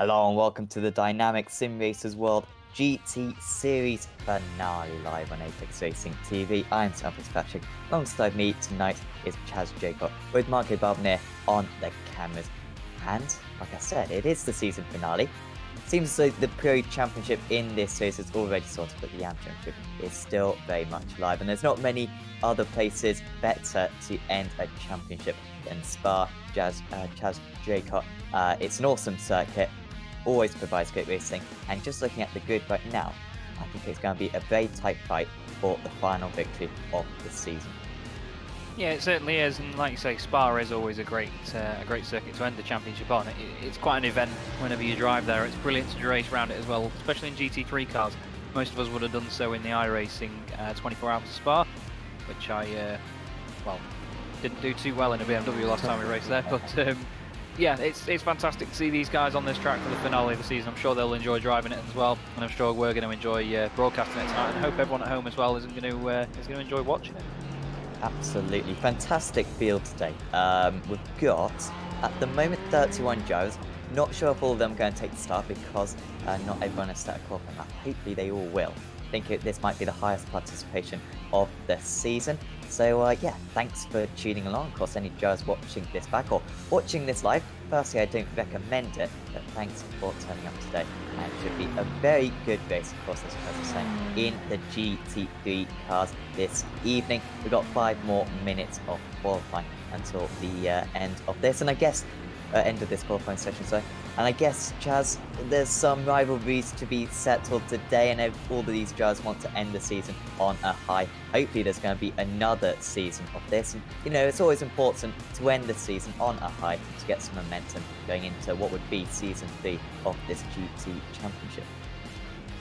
Hello and welcome to the DynamiXX Simracersworld GT Series finale live on Apex Racing TV. I'm Sam Fitzpatrick. Alongside me tonight is Chaz Jacob with Marco Balbanier on the cameras. And like I said, it is the season finale. Seems as though the Pro Championship in this race is already sorted, but the Am Championship is still very much alive. And there's not many other places better to end a championship than Spa. Chaz Jacob. It's an awesome circuit. Always provides great racing, and just looking at the grid right now, I think it's going to be a very tight fight for the final victory of the season. Yeah, it certainly is, and like you say, Spa is always a great circuit to end the championship on. It's quite an event whenever you drive there. It's brilliant to race around it as well, especially in GT3 cars. Most of us would have done so in the iRacing 24 Hours of Spa, which I didn't do too well in a BMW last time we raced there, but. Yeah, it's fantastic to see these guys on this track for the finale of the season. I'm sure they'll enjoy driving it as well, and I'm sure we're going to enjoy broadcasting it tonight. And I hope everyone at home as well is going to enjoy watching it. Absolutely fantastic field today. We've got at the moment 31 drivers. Not sure if all of them are going to take the start because not everyone has started qualifying. Hopefully they all will. I think this might be the highest participation of the season. So yeah, thanks for tuning along. Of course, any drivers watching this back or watching this live, firstly I don't recommend it, but thanks for turning up today. And it should be a very good race, of course, as I was saying, in the GT3 cars this evening. We've got 5 more minutes of qualifying until the end of this, and I guess end of this qualifying session, sorry. And I guess, Chaz, there's some rivalries to be settled today, and all of these drivers want to end the season on a high. Hopefully there's going to be another season of this. And, you know, it's always important to end the season on a high to get some momentum going into what would be Season 3 of this GT Championship.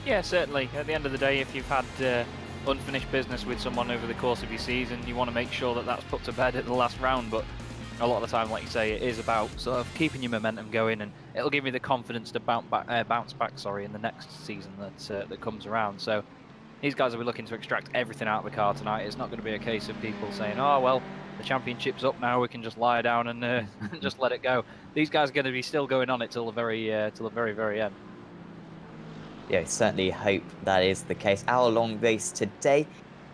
Yeah, certainly. At the end of the day, if you've had unfinished business with someone over the course of your season, you want to make sure that that's put to bed at the last round. But a lot of the time, like you say, it is about sort of keeping your momentum going, and it'll give you the confidence to bounce back in the next season that comes around. So these guys will be looking to extract everything out of the car tonight. It's not going to be a case of people saying, "Oh well, the championship's up now. We can just lie down and just let it go." These guys are going to be still going on it till the very end. Yeah, I certainly hope that is the case. Hour-long race today.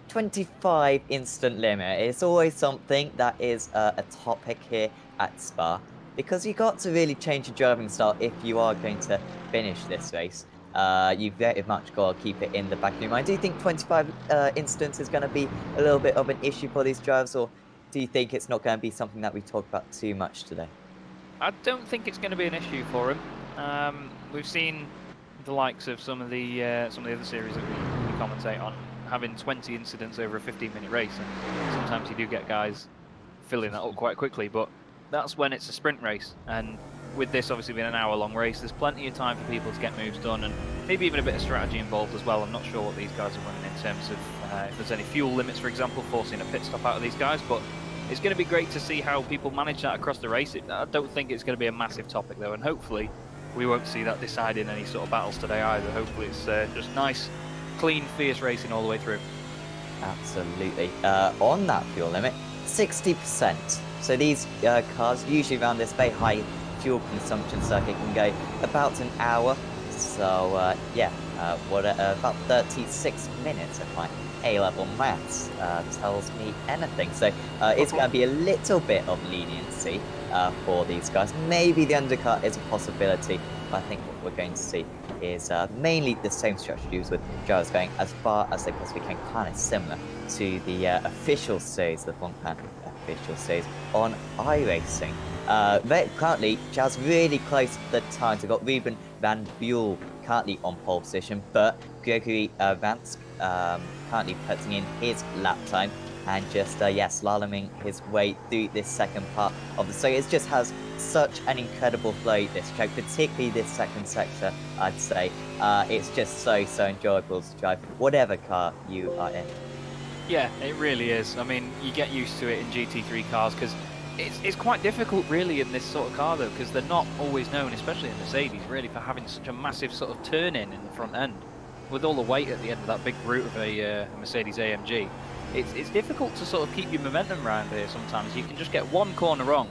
25 instant limit. It's always something that is a topic here at Spa, because you got to really change your driving style if you are going to finish this race. You've very much got to keep it in the back of your mind. Do you think 25 instants is going to be a little bit of an issue for these drivers, or do you think it's not going to be something that we talk about too much today? I don't think it's going to be an issue for him. We've seen the likes of some of the other series that we commentate on having 20 incidents over a 15-minute race, and sometimes you do get guys filling that up quite quickly, but that's when it's a sprint race. And with this obviously being an hour-long race, there's plenty of time for people to get moves done, and maybe even a bit of strategy involved as well. I'm not sure what these guys are running in terms of if there's any fuel limits, for example, forcing a pit stop out of these guys, but it's going to be great to see how people manage that across the race. I don't think it's going to be a massive topic though, and hopefully we won't see that deciding any sort of battles today either. Hopefully it's just nice, clean, fierce racing all the way through. Absolutely. On that fuel limit, 60%. So these cars, usually around this very high fuel consumption circuit, can go about an hour. So yeah, about 36 minutes if my A-level maths tells me anything. So it's going to be a little bit of leniency for these guys. Maybe the undercut is a possibility, but I think what we're going to see is mainly the same strategies with drivers going as far as they possibly can, kind of similar to the official series, the Francorchamps official series on iRacing. Currently, Chaz really close to the times. We've got Ruben Van Buell currently on pole position, but Gregory Vance currently putting in his lap time and just slaloming his way through this second part of the circuit. It just has such an incredible flow, this track, particularly this second sector, I'd say. It's just so enjoyable to drive, whatever car you are in. Yeah, it really is. I mean, you get used to it in GT3 cars because it's quite difficult really in this sort of car though, because they're not always known, especially in Mercedes, really, for having such a massive sort of turn in the front end. With all the weight at the end of that big brute of a Mercedes AMG, it's difficult to sort of keep your momentum around here sometimes. You can just get one corner wrong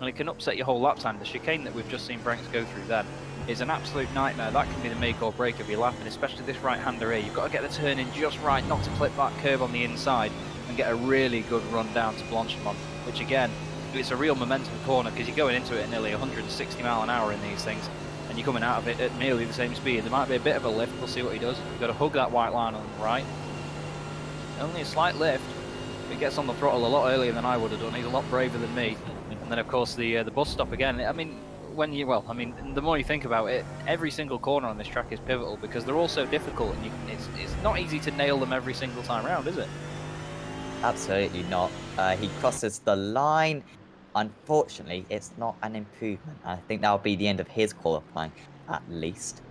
and it can upset your whole lap time. The chicane that we've just seen Franks go through then, is an absolute nightmare. That can be the make or break of your lap, and especially this right-hander here. You've got to get the turn in just right, not to clip that curve on the inside, and get a really good run down to Blanchimont, which again, it's a real momentum corner because you're going into it at nearly 160 mile an hour in these things, and you're coming out of it at nearly the same speed. There might be a bit of a lift, we'll see what he does. You've got to hug that white line on the right. Only a slight lift. He gets on the throttle a lot earlier than I would have done. He's a lot braver than me. And then of course the bus stop again. I mean, the more you think about it, every single corner on this track is pivotal because they're all so difficult, and it's not easy to nail them every single time around, is it? Absolutely not. He crosses the line. Unfortunately, it's not an improvement. I think that'll be the end of his qualifying, at least.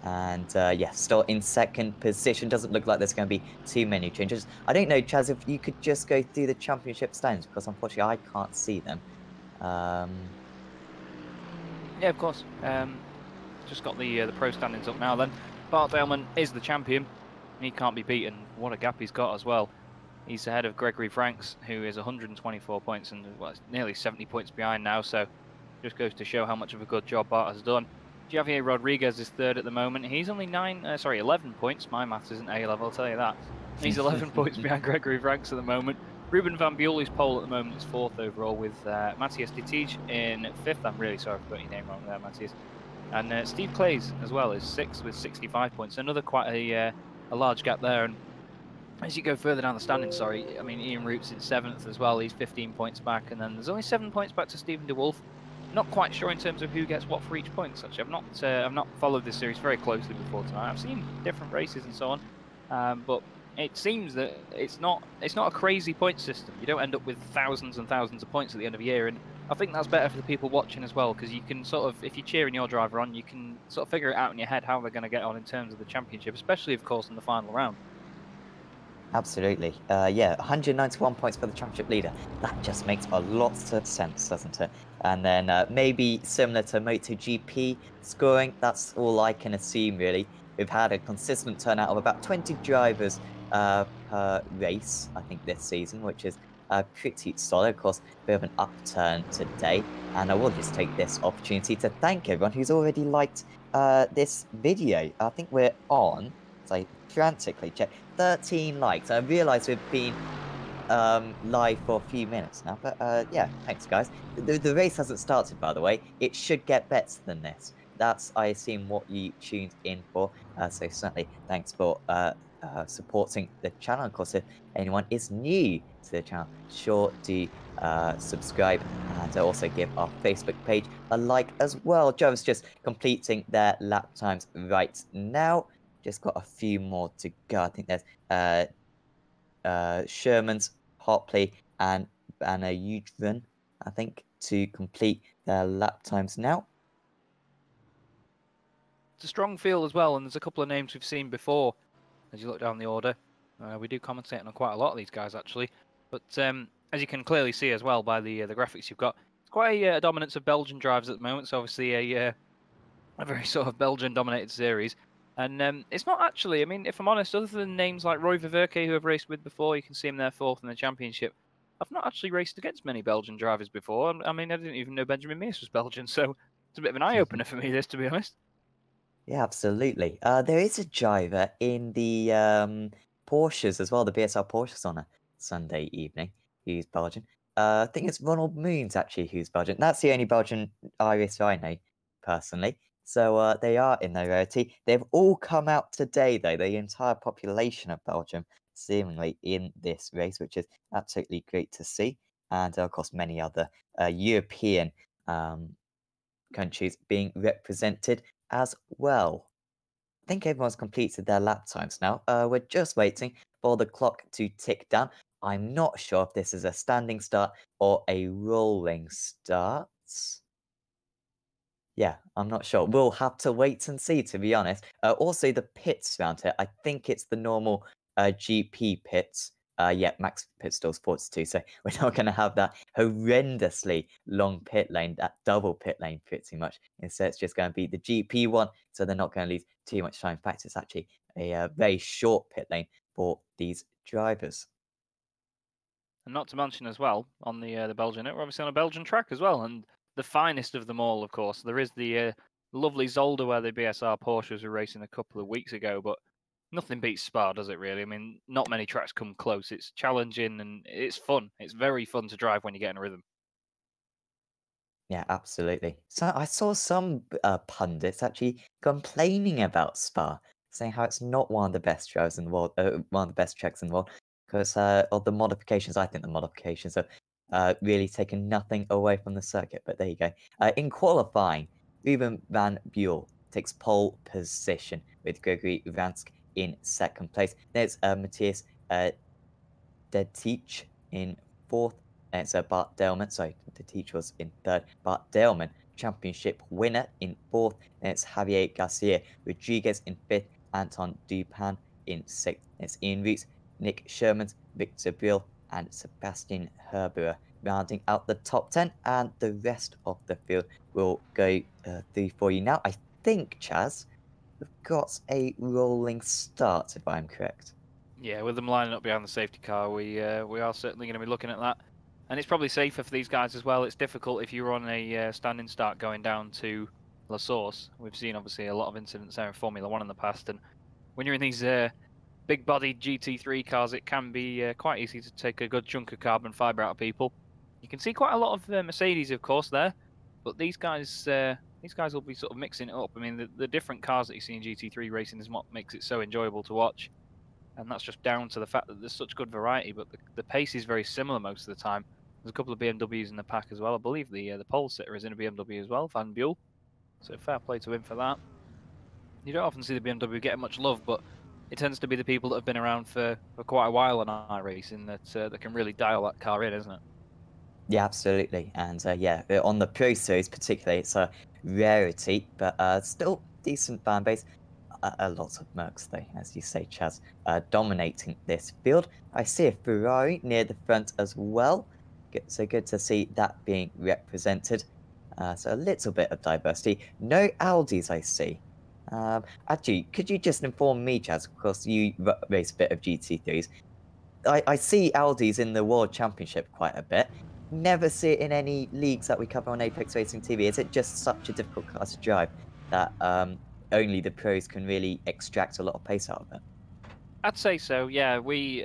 And yeah, still in second position. Doesn't look like there's going to be too many changes. I don't know, Chaz, if you could just go through the championship standings, because unfortunately I can't see them. Yeah, of course. Just got the pro standings up now then. Bart Dahlman is the champion. He can't be beaten. What a gap he's got as well. He's ahead of Gregory Franks, who is 124 points and nearly 70 points behind now, so just goes to show how much of a good job Bart has done. Javier Rodriguez is third at the moment. He's only 11 points. My maths isn't A-level, I'll tell you that. He's 11 points behind Gregory Franks at the moment. Ruben Van Buel's pole at the moment is fourth overall, with Matthias de Tige in fifth. I'm really sorry if I got your name wrong there, Matthias. And Steve Clays as well is sixth with 65 points. Another quite a large gap there. And as you go further down the standings, I mean, Ian Root's in seventh as well. He's 15 points back, and then there's only 7 points back to Stephen de Wolf. Not quite sure in terms of who gets what for each point. Actually, I've not followed this series very closely before tonight. I've seen different races and so on, but it seems that it's not a crazy point system. You don't end up with thousands and thousands of points at the end of the year, and I think that's better for the people watching as well, because you can sort of, if you're cheering your driver on, you can sort of figure it out in your head how they're going to get on in terms of the championship, especially of course in the final round. Absolutely. Yeah, 191 points for the championship leader. That just makes a lot of sense, doesn't it? And then maybe similar to MotoGP scoring, that's all I can assume, really. We've had a consistent turnout of about 20 drivers per race, I think, this season, which is pretty solid. Of course, a bit of an upturn today. And I will just take this opportunity to thank everyone who's already liked this video. I think we're on, so I frantically check, 13 likes. I realise we've been live for a few minutes now, but yeah, thanks guys. The race hasn't started, by the way. It should get better than this. That's, I assume, what you tuned in for. So certainly thanks for supporting the channel. Of course, if anyone is new to the channel, sure do subscribe and also give our Facebook page a like as well. Joe's just completing their lap times right now. Just got a few more to go. I think there's Sherman's, Hopley, and Banner Udren, I think, to complete their lap times now. It's a strong field as well, and there's a couple of names we've seen before as you look down the order. We do commentate on quite a lot of these guys actually, but as you can clearly see as well by the graphics you've got, it's quite a dominance of Belgian drivers at the moment. So obviously a very sort of Belgian-dominated series. And it's not actually, I mean, if I'm honest, other than names like Roy Verwerke, who I've raced with before, you can see him there fourth in the championship. I've not actually raced against many Belgian drivers before. I mean, I didn't even know Benjamin Mears was Belgian, so it's a bit of an eye-opener for me, this, to be honest. Yeah, absolutely. There is a driver in the Porsches as well, the BSR Porsches on a Sunday evening, who's Belgian. I think it's Ronald Moons, actually, who's Belgian. That's the only Belgian Irish I know, personally. So they are in their rarity. They've all come out today, though, the entire population of Belgium, seemingly in this race, which is absolutely great to see. And, of course, many other European countries being represented as well. I think everyone's completed their lap times now. We're just waiting for the clock to tick down. I'm not sure if this is a standing start or a rolling start. Yeah, I'm not sure. We'll have to wait and see, to be honest. Also, the pits around here, I think it's the normal GP pits. Yeah, max pit stalls 42, so we're not going to have that horrendously long pit lane, that double pit lane pretty much. Instead, it's just going to be the GP one, so they're not going to lose too much time. In fact, it's actually a very short pit lane for these drivers. And not to mention as well, on the Belgian, we're obviously on a Belgian track as well, and the finest of them all, of course. There is the lovely Zolder where the BSR Porsches were racing a couple of weeks ago, but nothing beats Spa, does it really? I mean, not many tracks come close. It's challenging and it's fun. It's very fun to drive when you get in a rhythm. Yeah, absolutely. So I saw some pundits actually complaining about Spa, saying how it's not one of the best drives in the world, one of the best tracks in the world, because of the modifications. I think the modifications have really taken nothing away from the circuit. But there you go. In qualifying, Ruben van Buell takes pole position with Gregory Vansk in second place. There's Matthias De Teach in fourth. And it's Bart Delman. Sorry, De Teach was in third. Bart Delman, championship winner in fourth. And it's Javier Garcia Rodriguez in fifth. Anton Dupan in sixth. And it's Ian Rees, Nick Sherman, Victor Bill, and Sebastian Herberer rounding out the top 10. And the rest of the field will go through for you now. I think, Chaz, we've got a rolling start, if I'm correct. Yeah, with them lining up behind the safety car, we are certainly going to be looking at that. And it's probably safer for these guys as well. It's difficult if you're on a standing start going down to La Source. We've seen obviously a lot of incidents there in Formula 1 in the past, and when you're in these big-bodied GT3 cars, it can be quite easy to take a good chunk of carbon fibre out of people. You can see quite a lot of Mercedes, of course, there, but these guys will be sort of mixing it up. I mean, the different cars that you see in GT3 racing is what makes it so enjoyable to watch. And that's just down to the fact that there's such good variety, but the pace is very similar most of the time. There's a couple of BMWs in the pack as well. I believe the pole sitter is in a BMW as well, Van Buell. So fair play to him for that. You don't often see the BMW getting much love, but it tends to be the people that have been around for quite a while on iRacing that can really dial that car in, isn't it? Yeah, absolutely. And yeah, on the Pro Series particularly, it's a rarity, but still decent fan base. A lot of Mercs, though, as you say, Chaz, dominating this field. I see a Ferrari near the front as well. So good to see that being represented. So a little bit of diversity. No Audis, I see. Actually, could you just inform me, Chaz, of course you race a bit of GT3s. I see Audis in the World Championship quite a bit. Never see it in any leagues that we cover on Apex Racing TV. Is it just such a difficult car to drive that only the pros can really extract a lot of pace out of it? I'd say so. Yeah, we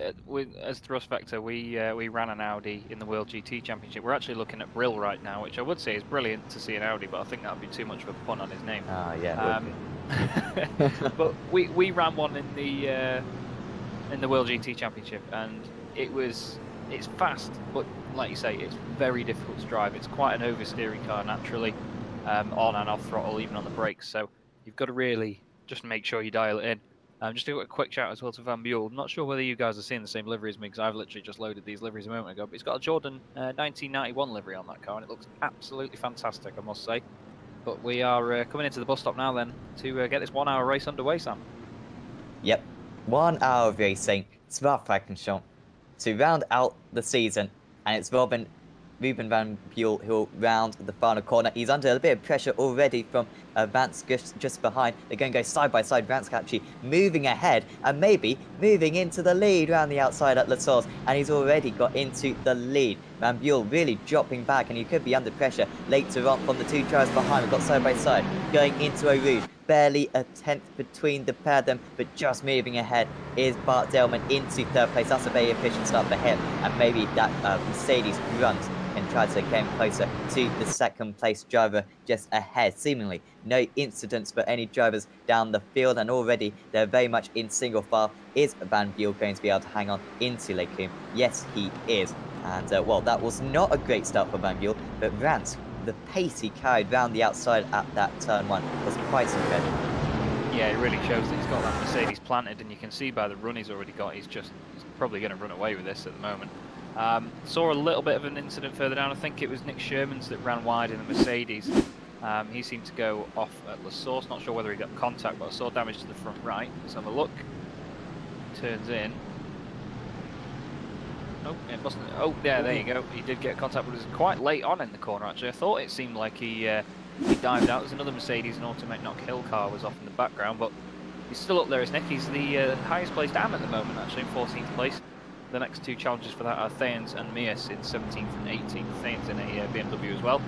as Thrust Vector, we ran an Audi in the World GT Championship. We're actually looking at Brill right now, which I would say is brilliant to see an Audi, but I think that would be too much of a pun on his name. Yeah. But we ran one in the World GT Championship, and it's fast, but like you say, it's very difficult to drive. It's quite an oversteering car naturally, on and off throttle, even on the brakes. So you've got to really just make sure you dial it in. Just do a quick shout as well to Van Buell. I'm not sure whether you guys are seeing the same livery as me, because I've literally just loaded these liveries a moment ago. But he's got a Jordan 1991 livery on that car, and it looks absolutely fantastic, I must say. But we are coming into the bus stop now then to get this 1 hour race underway, Sam. Yep, 1 hour of racing, Spa Francorchamps, to round out the season, and it's Ruben van Buell who'll round the final corner. He's under a bit of pressure already from Vance just behind. They're going to go side by side. Vance actually moving ahead and maybe moving into the lead around the outside at La Source, and he's already got into the lead. Van Buell really dropping back, and he could be under pressure later on from the two drivers behind. We've got side by side going into a route. Barely a tenth between the pair of them, but just moving ahead is Bart Delman into third place. That's a very efficient start for him, and maybe that Mercedes runs and try to get closer to the second place driver just ahead. Seemingly no incidents for any drivers down the field, and already they're very much in single file. Is Van Buell going to be able to hang on into Leclerc? Yes, he is. And well, that was not a great start for Van Buell, but Vance, the pace he carried round the outside at that turn one was quite incredible. Yeah, it really shows that he's got that Mercedes planted, and you can see by the run he's already got, he's probably going to run away with this at the moment. Saw a little bit of an incident further down. I think it was Nick Sherman's that ran wide in the Mercedes. He seemed to go off at La Source. Not sure whether he got contact, but I saw damage to the front right. Let's have a look. Turns in. Oh, it mustn't. Oh, yeah, there you go. He did get contact, but it was quite late on in the corner, actually. I thought it seemed like he dived out. There's another Mercedes, an Automate Knock Hill car was off in the background, but he's still up there as Nick. He's the highest placed AM at the moment, actually, in 14th place. The next two challenges for that are Thayens and Mias in 17th and 18th. Thayens in a BMW as well.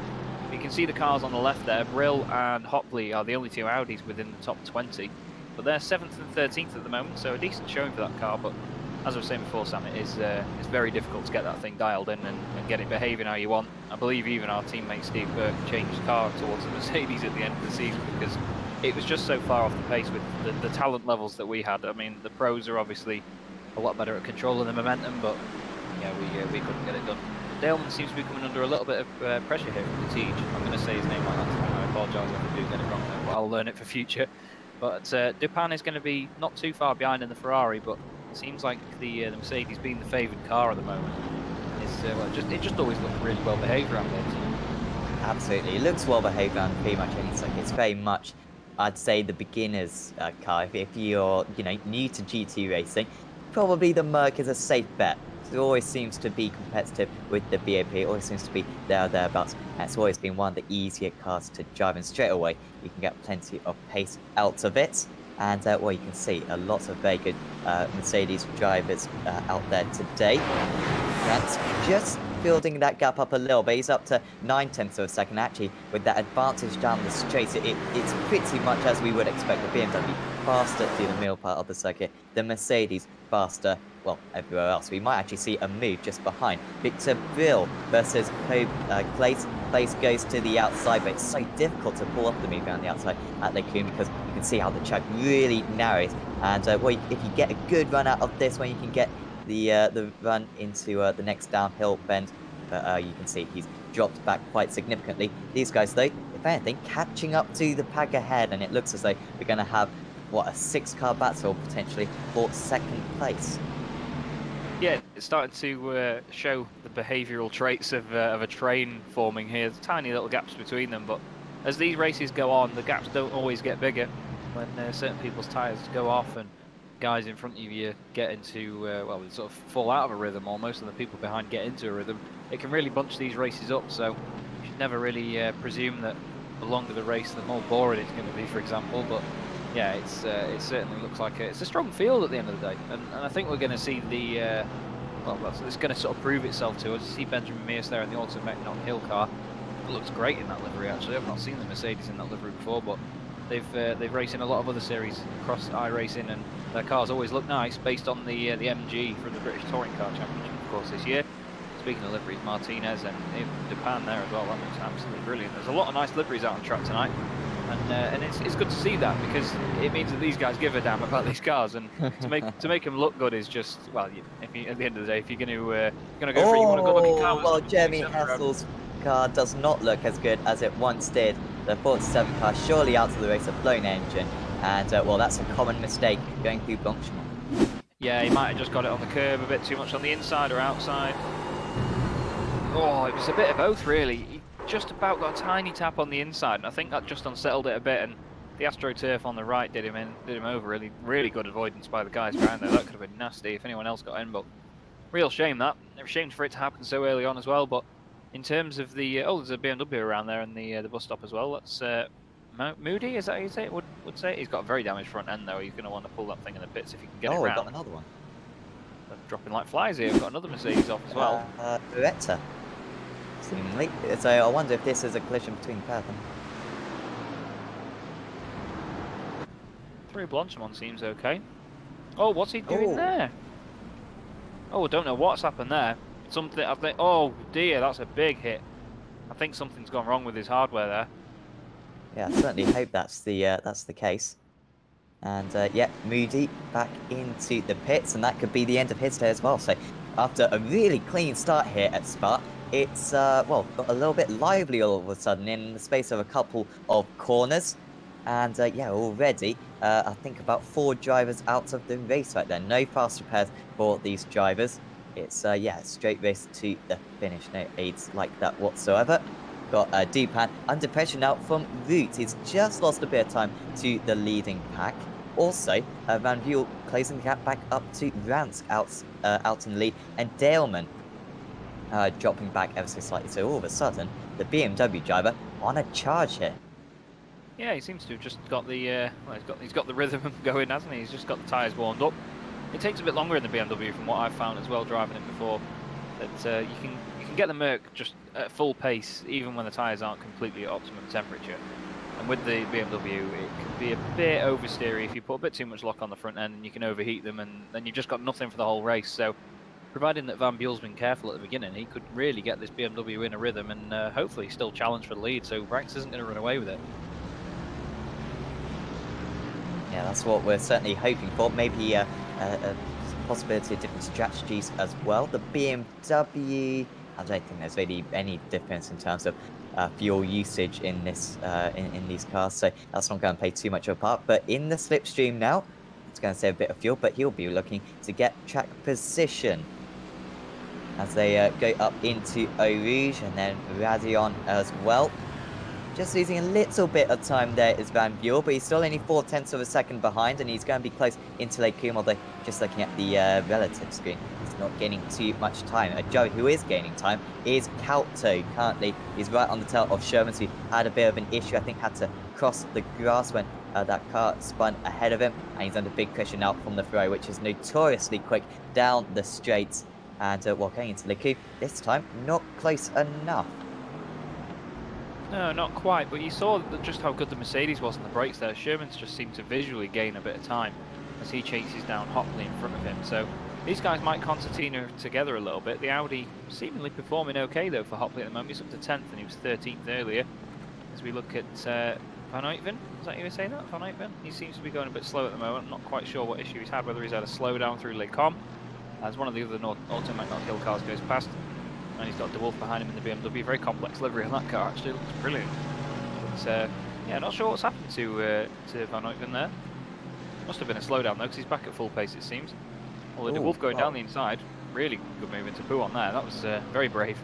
You can see the cars on the left there. Brill and Hopley are the only two Audis within the top 20, but they're 7th and 13th at the moment, so a decent showing for that car. But as I was saying before, Sam, it's very difficult to get that thing dialed in and get it behaving how you want. I believe even our teammate Steve Burke changed his car towards the Mercedes at the end of the season because it was just so far off the pace with the talent levels that we had. I mean, the pros are obviously a lot better at controlling the momentum, but yeah, we couldn't get it done. Daleman seems to be coming under a little bit of pressure here from the Teach. I'm going to say his name like that, and I apologise if I do get it wrong there, but I'll learn it for future. But Dupin is going to be not too far behind in the Ferrari, but it seems like the Mercedes being the favoured car at the moment is it just always looks really well behaved around there. Absolutely, it looks well behaved around pretty much any circuit. It's very much, I'd say, the beginner's car. If you're new to GT racing, probably the Merc is a safe bet. It always seems to be competitive with the BAP. It always seems to be there or thereabouts. And it's always been one of the easier cars to drive, and straight away you can get plenty of pace out of it. And well, you can see a lot of very good Mercedes drivers out there today. That's just building that gap up a little bit. He's up to 9/10 of a second. Actually, with that advantage down the straight, it's pretty much as we would expect. The BMW faster through the middle part of the circuit. The Mercedes faster, well, everywhere else. We might actually see a move just behind. Victor Bill versus Place. Place goes to the outside, but it's so difficult to pull off the move around the outside at Leclerc because you can see how the track really narrows. And well, if you get a good run out of this one, you can get the run into the next downhill bend. But you can see he's dropped back quite significantly. These guys, though, if anything, catching up to the pack ahead, and it looks as though we're going to have, what, a 6-car battle potentially for 2nd place. Yeah, it's starting to show the behavioural traits of a train forming here. There's tiny little gaps between them, but as these races go on, the gaps don't always get bigger. When certain people's tyres go off and guys in front of you get into, well, they sort of fall out of a rhythm almost, and the people behind get into a rhythm, it can really bunch these races up. So you should never really presume that the longer the race, the more boring it's going to be, for example. But yeah, it certainly looks like it's a strong field at the end of the day, and I think we're going to see the well, it's going to sort of prove itself to us. You see Benjamin Mears there in the Automatic Hill car. It looks great in that livery, actually. I've not seen the Mercedes in that livery before, but they've raced in a lot of other series across iRacing, and their cars always look nice based on the MG from the British Touring Car Championship, of course, this year. Speaking of liveries, Martinez and Dupin there as well, that looks absolutely brilliant. There's a lot of nice liveries out on track tonight, and it's good to see that, because it means that these guys give a damn about these cars, and to make them look good is just, well, if you, at the end of the day, if you're going to go for it, you want a good-looking car. Well, Jeremy Hassel's car does not look as good as it once did. The 47 car surely out of the race, a blown engine, and well, that's a common mistake going through Blanchimont. Yeah, he might have just got it on the curb a bit too much on the inside or outside. Oh, it was a bit of both, really. He just about got a tiny tap on the inside, and I think that just unsettled it a bit, and the AstroTurf on the right did him over. Really good avoidance by the guys behind there. That could have been nasty if anyone else got in, but real shame that. Shame for it to happen so early on as well. But in terms of the oh, there's a BMW around there and the bus stop as well. That's Moody, is that how you say it? Would say he's got a very damaged front end though. He's going to want to pull that thing in the pits if he can get it around. Oh, we've got another one. They're dropping like flies here. We've got another Mercedes off as well. Beretta, seemingly. So I wonder if this is a collision between the pair of them. Through Blanchimont seems okay. Oh, what's he doing there? Oh, I don't know what's happened there. Something, I think. Oh dear, that's a big hit. I think something's gone wrong with his hardware there. Yeah, I certainly hope that's the case. And yeah, Moody back into the pits, and that could be the end of his day as well. So after a really clean start here at Spa, it's well, got a little bit lively all of a sudden in the space of a couple of corners. And yeah, already I think about 4 drivers out of the race right there. No fast repairs for these drivers. It's yeah, straight race to the finish. No aids like that whatsoever. Got Dupin under pressure now from Root. He's just lost a bit of time to the leading pack. Also, Van Buell closing the gap back up to Rance out in the lead, and Daleman dropping back ever so slightly. So all of a sudden, the BMW driver on a charge here. Yeah, he seems to have just got the well, he's got the rhythm going, hasn't he? He's just got the tyres warmed up. It takes a bit longer in the BMW from what I've found as well, driving it before. That you can can get the Merc just at full pace, even when the tyres aren't completely at optimum temperature. And with the BMW, it can be a bit oversteery if you put a bit too much lock on the front end, and you can overheat them, and then you've just got nothing for the whole race. So, providing that Van Buel's been careful at the beginning, he could really get this BMW in a rhythm and hopefully still challenge for the lead. So, Ranks isn't going to run away with it. Yeah, that's what we're certainly hoping for. Maybe a possibility of different strategies as well. The BMW, I don't think there's really any difference in terms of fuel usage in this in these cars, so that's not going to play too much of a part. But in the slipstream now, it's going to save a bit of fuel, but he'll be looking to get track position as they go up into Eau Rouge, and then Radion as well. Just losing a little bit of time there is Van Buel, but he's still only 0.4 of a second behind, and he's going to be close into Lake Coombe, although just looking at the relative screen, he's not gaining too much time. Joe, who is gaining time, is Kauto. Currently, he's right on the tail of Sherman, who had a bit of an issue. I think had to cross the grass when that car spun ahead of him, and he's under big pressure now from the Ferrari, which is notoriously quick down the straights. And while going into Lake Coombe, this time, not close enough. No, not quite, but you saw just how good the Mercedes was on the brakes there. Sherman's just seemed to visually gain a bit of time as he chases down Hopley in front of him. So these guys might concertina together a little bit. The Audi seemingly performing okay though for Hopley at the moment. He's up to 10th and he was 13th earlier. As we look at Van Uitven, is that you were saying that? Van Uitven? He seems to be going a bit slow at the moment. I'm not quite sure what issue he's had, whether he's had a slowdown through Les Combes as one of the other Auto McNaught Hill cars goes past. And he's got DeWolf behind him in the BMW. Very complex livery on that car, actually. Looks brilliant. But, yeah, not sure what's happened to Van Uitven there. Must have been a slowdown, though, because he's back at full pace, it seems. Although DeWolf going down the inside. Really good move into Pouhon there. That was very brave.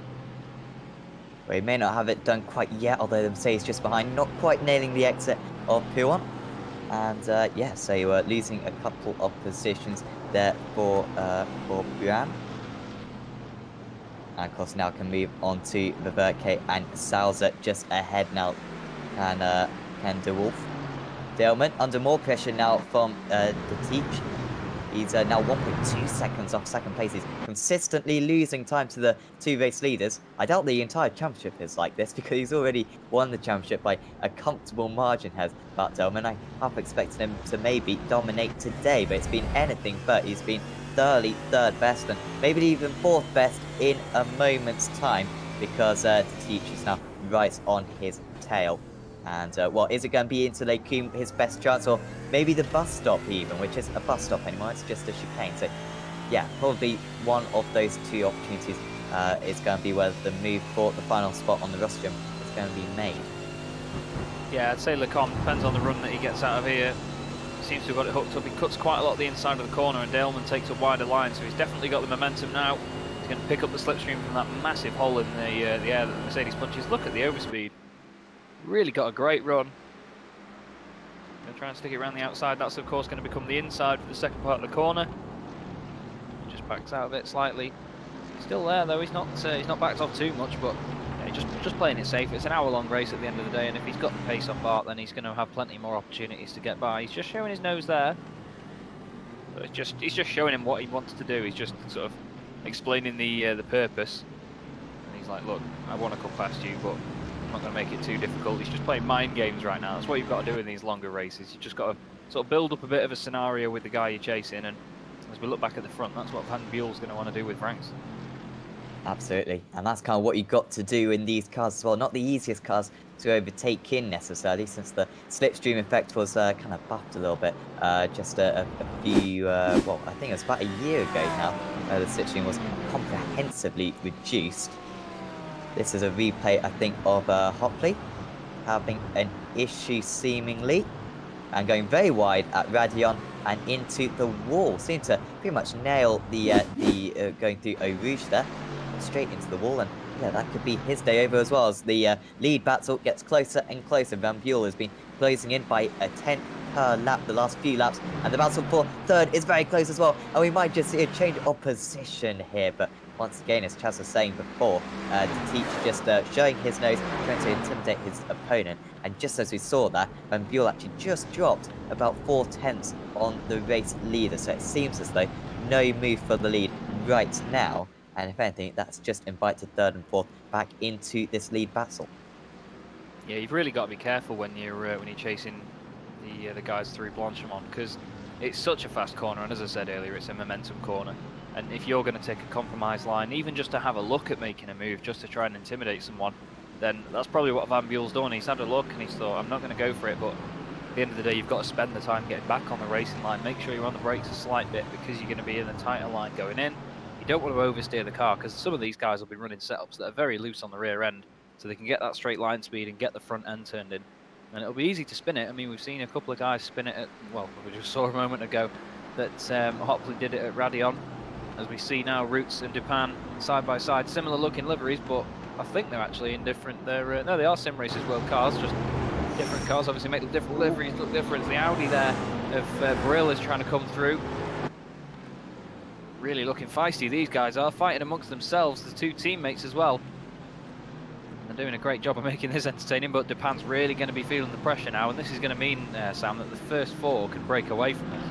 Well, he may not have it done quite yet, although the Mercedes just behind, not quite nailing the exit of Pouhon. And, yeah, so losing a couple of positions there for Buan. And of course now can move on to Viverke and Salza just ahead now. Can DeWolf. Daleman under more pressure now from the Teach. He's now 1.2 seconds off second place. He's consistently losing time to the two race leaders. I doubt the entire championship is like this because he's already won the championship by a comfortable margin, has Bart Daleman. I half expected him to maybe dominate today, but it's been anything but. He's been thoroughly third best and maybe even fourth best in a moment's time because the Teach is now right on his tail. And, well, is it going to be into Lake Coombe his best chance, or maybe the bus stop even, which isn't a bus stop anymore, it's just a chicane. So, yeah, probably one of those two opportunities is going to be where the move for the final spot on the rostrum is going to be made. Yeah, I'd say Lecombe depends on the run that he gets out of here. Seems to have got it hooked up. He cuts quite a lot of the inside of the corner, and Daleman takes a wider line, so he's definitely got the momentum now. He's going to pick up the slipstream from that massive hole in the air that the Mercedes punches. Look at the overspeed. Really got a great run. Going to try and stick it around the outside. That's of course going to become the inside for the second part of the corner. He just backs out of it slightly. Still there though. He's not backed off too much, but yeah, just playing it safe. It's an hour-long race at the end of the day, and if he's got the pace on Bart, then he's going to have plenty more opportunities to get by. He's just showing his nose there. But he's just showing him what he wants to do. He's just sort of explaining the purpose. And he's like, look, I want to come past you, but I'm not going to make it too difficult. He's just playing mind games right now. That's what you've got to do in these longer races. You've just got to sort of build up a bit of a scenario with the guy you're chasing, and as we look back at the front, that's what Van Buel's going to want to do with Franks. Absolutely, and that's kind of what you've got to do in these cars as well. Not the easiest cars to overtake in necessarily, since the slipstream effect was kind of buffed a little bit just a few, well, I think it was about a year ago now, the slipstream was comprehensively reduced. This is a replay, I think, of Hopley having an issue seemingly, and going very wide at Radion and into the wall. Seemed to pretty much nail the going through Eau Rouge there, straight into the wall, and yeah, that could be his day over as well as the lead battle gets closer and closer. Van Buel has been closing in by a 10th per lap the last few laps, and the battle for third is very close as well, and we might just see a change of position here, but once again, as Chaz was saying before, the Teach just showing his nose, trying to intimidate his opponent. And just as we saw that, Van Buel actually just dropped about 4/10 on the race leader. So it seems as though no move for the lead right now. And if anything, that's just invited third and fourth back into this lead battle. Yeah, you've really got to be careful when you're chasing the guys through Blanchimont, because it's such a fast corner, and as I said earlier, it's a momentum corner. And if you're going to take a compromise line, even just to have a look at making a move, just to try and intimidate someone, then that's probably what Van Buel's done. He's had a look and he's thought, I'm not going to go for it, but at the end of the day, you've got to spend the time getting back on the racing line. Make sure you're on the brakes a slight bit, because you're going to be in a tighter line going in. You don't want to oversteer the car, because some of these guys will be running setups that are very loose on the rear end, so they can get that straight line speed and get the front end turned in. And it'll be easy to spin it. I mean, we've seen a couple of guys spin it at, well, we just saw a moment ago that Hopley did it at Radion. As we see now, Roots and Dupin side by side, similar looking liveries, but I think they're actually in different, no, they are Simracersworld cars, just different cars, obviously make the different liveries look different. The Audi there of Brill is trying to come through. Really looking feisty, these guys are fighting amongst themselves, the two teammates as well. They're doing a great job of making this entertaining, but Dupin's really going to be feeling the pressure now, and this is going to mean, Sam, that the first four can break away from this.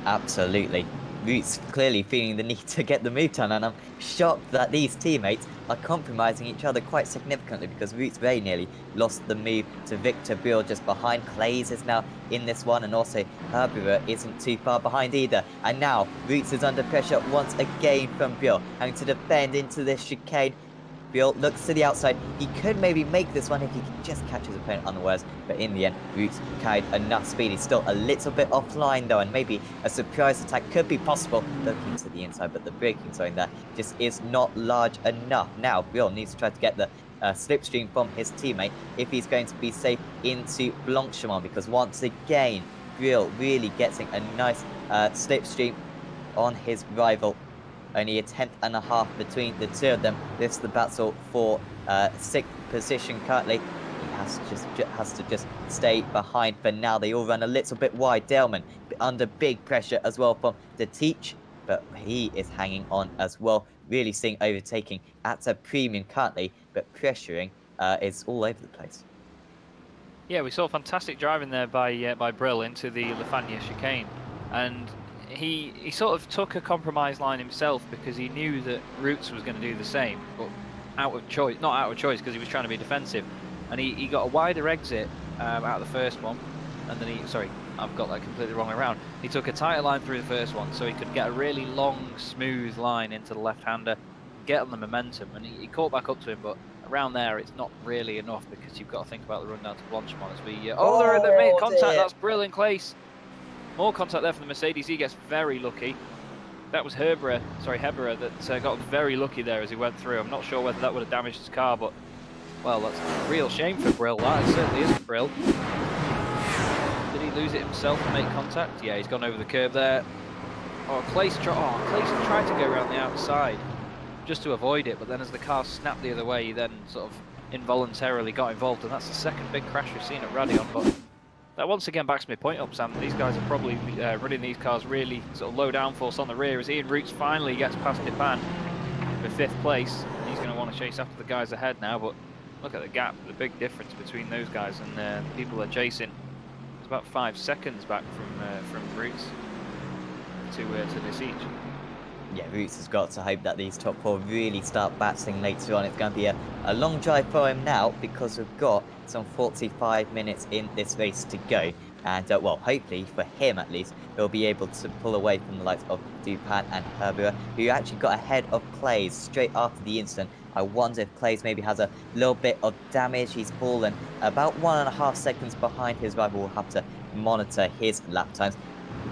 Absolutely. Roots clearly feeling the need to get the move done, and I'm shocked that these teammates are compromising each other quite significantly, because Roots very nearly lost the move to Victor Buell just behind. Clays is now in this one, and also Herbera isn't too far behind either. And now Roots is under pressure once again from Buell, having to defend into this chicane. Buell looks to the outside. He could maybe make this one if he could just catch his opponent unawares, but in the end, Roots carried enough speed. He's still a little bit offline though, and maybe a surprise attack could be possible looking to the inside, but the braking zone there just is not large enough. Now, Buell needs to try to get the slipstream from his teammate if he's going to be safe into Blanchimont, because once again, Buell really getting a nice slipstream on his rival. Only a 10.5 between the two of them. This is the battle for 6th position currently. He has to just stay behind for now. They all run a little bit wide. Daleman under big pressure as well from the Teach, but he is hanging on as well. Really seeing overtaking at a premium currently, but pressuring is all over the place. Yeah, we saw fantastic driving there by Brill into the Lafania chicane, and he sort of took a compromise line himself, because he knew that Roots was going to do the same, but out of choice, not out of choice, because he was trying to be defensive, and he got a wider exit out of the first one, and then sorry, I've got that completely wrong way around. He took a tighter line through the first one, so he could get a really long, smooth line into the left-hander, get on the momentum, and he caught back up to him, but around there it's not really enough, because you've got to think about the run down to Blanchimont as we... they've made contact, that's brilliant, Clace. More contact there from the Mercedes. He gets very lucky. That was Herbera that got very lucky there as he went through. I'm not sure whether that would have damaged his car, but, well, that's a real shame for Brill. That certainly isn't Brill. Did he lose it himself and make contact? Yeah, he's gone over the curb there. Oh, Clace tried to go around the outside just to avoid it, but then as the car snapped the other way, he then sort of involuntarily got involved, and that's the second big crash we've seen at Radion. But that once again backs my point up, Sam. These guys are probably running these cars really sort of low downforce on the rear, as Ian Roots finally gets past Dupin for 5th place. He's going to want to chase after the guys ahead now, but look at the gap, the big difference between those guys and the people they're chasing. It's about 5 seconds back from Roots to this each. Yeah, Roots has got to hope that these top four really start battling later on. It's going to be a long drive for him now, because we've got some 45 minutes in this race to go. And, well, hopefully, for him at least, he'll be able to pull away from the likes of Dupin and Herbera, who actually got ahead of Clays straight after the incident. I wonder if Clays maybe has a little bit of damage. He's fallen about 1.5 seconds behind his rival. We'll have to monitor his lap times.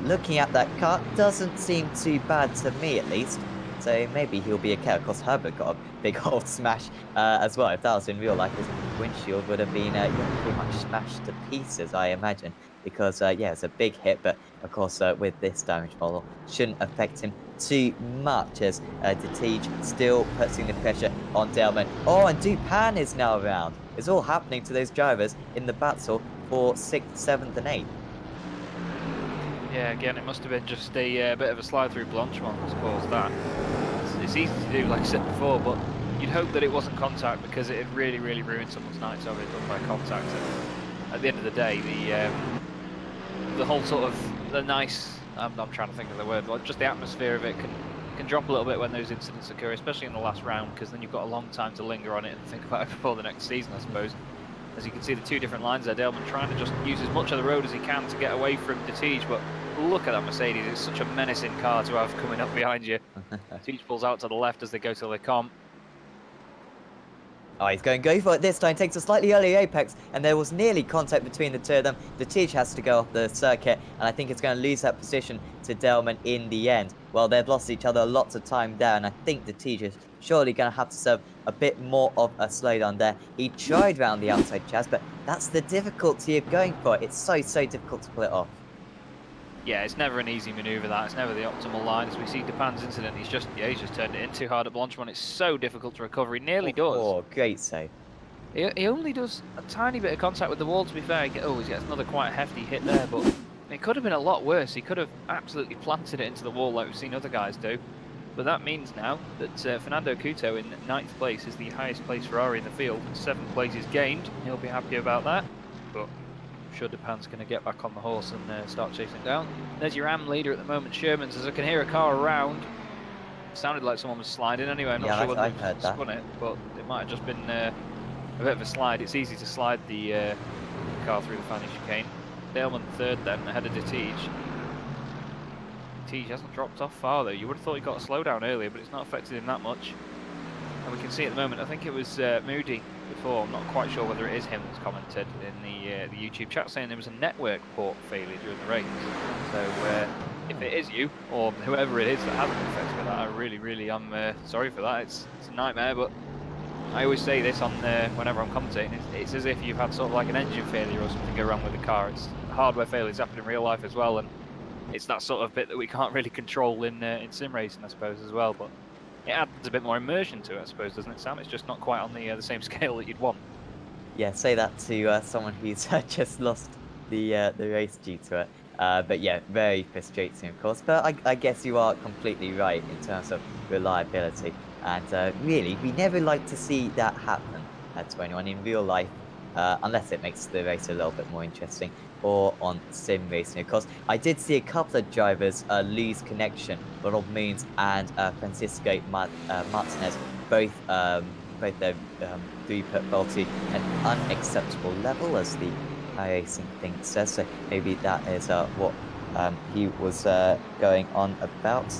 Looking at that car, doesn't seem too bad to me at least, so maybe he'll be okay. Of course, Herbert got a big old smash as well. If that was in real life, his windshield would have been pretty much smashed to pieces, I imagine, because yeah, it's a big hit, but of course with this damage model, shouldn't affect him too much, as Detege still putting the pressure on Daleman. Oh, and Dupin is now around. It's all happening to those drivers in the battle for 6th, 7th and 8th. Yeah, again, it must have been just a bit of a slide through Blanchimont that's caused that. It's easy to do, like I said before, but you'd hope that it wasn't contact, because it had really, really ruined someone's night to have it done by contact. And at the end of the day, the whole sort of the nice, I'm trying to think of the word, but just the atmosphere of it can can drop a little bit when those incidents occur, especially in the last round, because then you've got a long time to linger on it and think about it before the next season, I suppose. As you can see, the two different lines there, Daleman trying to just use as much of the road as he can to get away from Detige, but look at that Mercedes, it's such a menacing car to have coming up behind you. Detige pulls out to the left as they go to Le Comte. Oh, he's going to go for it this time, takes a slightly early apex, and there was nearly contact between the two of them. Detige has to go off the circuit, and I think it's going to lose that position to Daleman in the end. Well, they've lost each other lots of time there, and I think Detige is surely going to have to serve a bit more of a slowdown there. He tried round the outside, Chaz, but that's the difficulty of going for it. It's so difficult to pull it off. Yeah, it's never an easy manoeuvre, that. It's never the optimal line. As we see Dupin's incident, he's just turned it in too hard at Blanchimont. It's so difficult to recover. He nearly does. Oh, great save. He only does a tiny bit of contact with the wall, to be fair. He gets another quite hefty hit there, but it could have been a lot worse. He could have absolutely planted it into the wall like we've seen other guys do. But that means now that Fernando Couto in 9th place is the highest placed Ferrari in the field. 7th place is gained. He'll be happy about that. But I'm sure Dupin's going to get back on the horse and start chasing down. There's your AM leader at the moment, Sherman's, as I can hear a car around. It sounded like someone was sliding anyway. I'm not sure whether they've spun it, but it might have just been a bit of a slide. It's easy to slide the car through the fanny chicane. Daleman 3rd then, ahead of Detige. Detige hasn't dropped off far though. You would have thought he got a slowdown earlier, but it's not affected him that much. And we can see at the moment, I think it was Moody before, I'm not quite sure whether it is him that's commented in the YouTube chat saying there was a network port failure during the race. So if it is you, or whoever it is that hasn't been affected by that, I really am sorry for that. It's a nightmare, but I always say this on whenever I'm commentating, it's as if you've had sort of like an engine failure or something go wrong with the car. It's hardware failures happen in real life as well, and it's that sort of bit that we can't really control in sim racing, I suppose, as well. But it adds a bit more immersion to it, I suppose, doesn't it, Sam? It's just not quite on the same scale that you'd want. Yeah, say that to someone who's just lost the race due to it. But yeah, very frustrating, of course. But I guess you are completely right in terms of reliability. And really, we never like to see that happen to anyone in real life, unless it makes the race a little bit more interesting, or on sim racing. Of course, I did see a couple of drivers lose connection. Ronald Moons and Francisco Martinez, both their throughput fell to an unacceptable level, as the iRacing thing says. So maybe that is what he was going on about.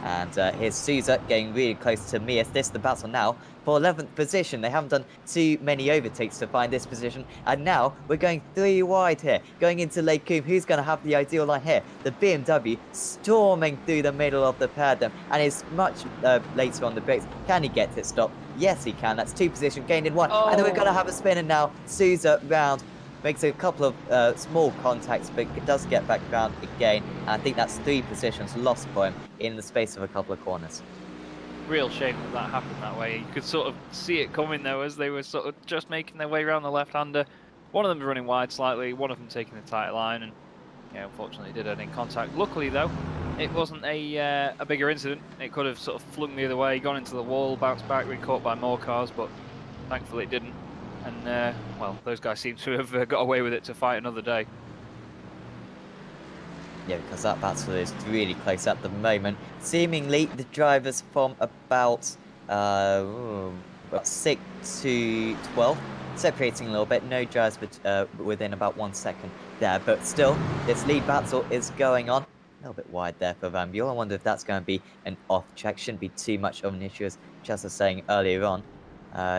And here's Souza getting really close to Mias. This is the battle now for 11th position. They haven't done too many overtakes to find this position. And now we're going 3 wide here. Going into Lake Coombe. Who's going to have the ideal line here? The BMW storming through the middle of the pad then. And is much later on the brakes. Can he get it stopped? Yes, he can. That's 2 positions gained in 1. And then we're going to have a spinner now. Souza round. Makes a couple of small contacts, but it does get back round again. And I think that's 3 positions lost for him in the space of a couple of corners. Real shame that happened that way. You could sort of see it coming though, as they were sort of just making their way around the left-hander. One of them running wide slightly, one of them taking the tight line, and yeah, unfortunately did end in contact. Luckily though, it wasn't a bigger incident. It could have sort of flung the other way, gone into the wall, bounced back, been caught by more cars, but thankfully it didn't. And, well, those guys seem to have got away with it to fight another day. Yeah, because that battle is really close at the moment. Seemingly, the drivers from about 6 to 12, separating a little bit. No drivers within about 1 second there. But still, this lead battle is going on. A little bit wide there for Van Buren. I wonder if that's going to be an off-track. Shouldn't be too much of an issue, as Chaz was saying earlier on.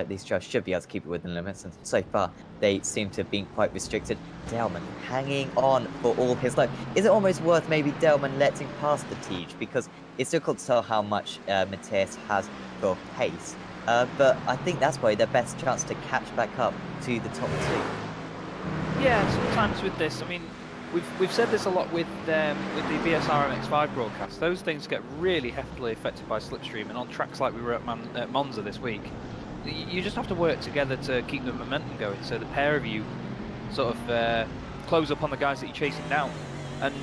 These drivers should be able to keep it within limits, and so far they seem to have been quite restricted. Daleman hanging on for all his life. Is it almost worth maybe Daleman letting past Detige, because it's difficult to tell how much Matthias has for pace, but I think that's probably their best chance to catch back up to the top 2. Yeah, sometimes with this, I mean, we've said this a lot with the BSR MX5 broadcast. Those things get really heavily affected by slipstream, and on tracks like we were at Monza this week, you just have to work together to keep the momentum going, so the pair of you sort of close up on the guys that you're chasing down. And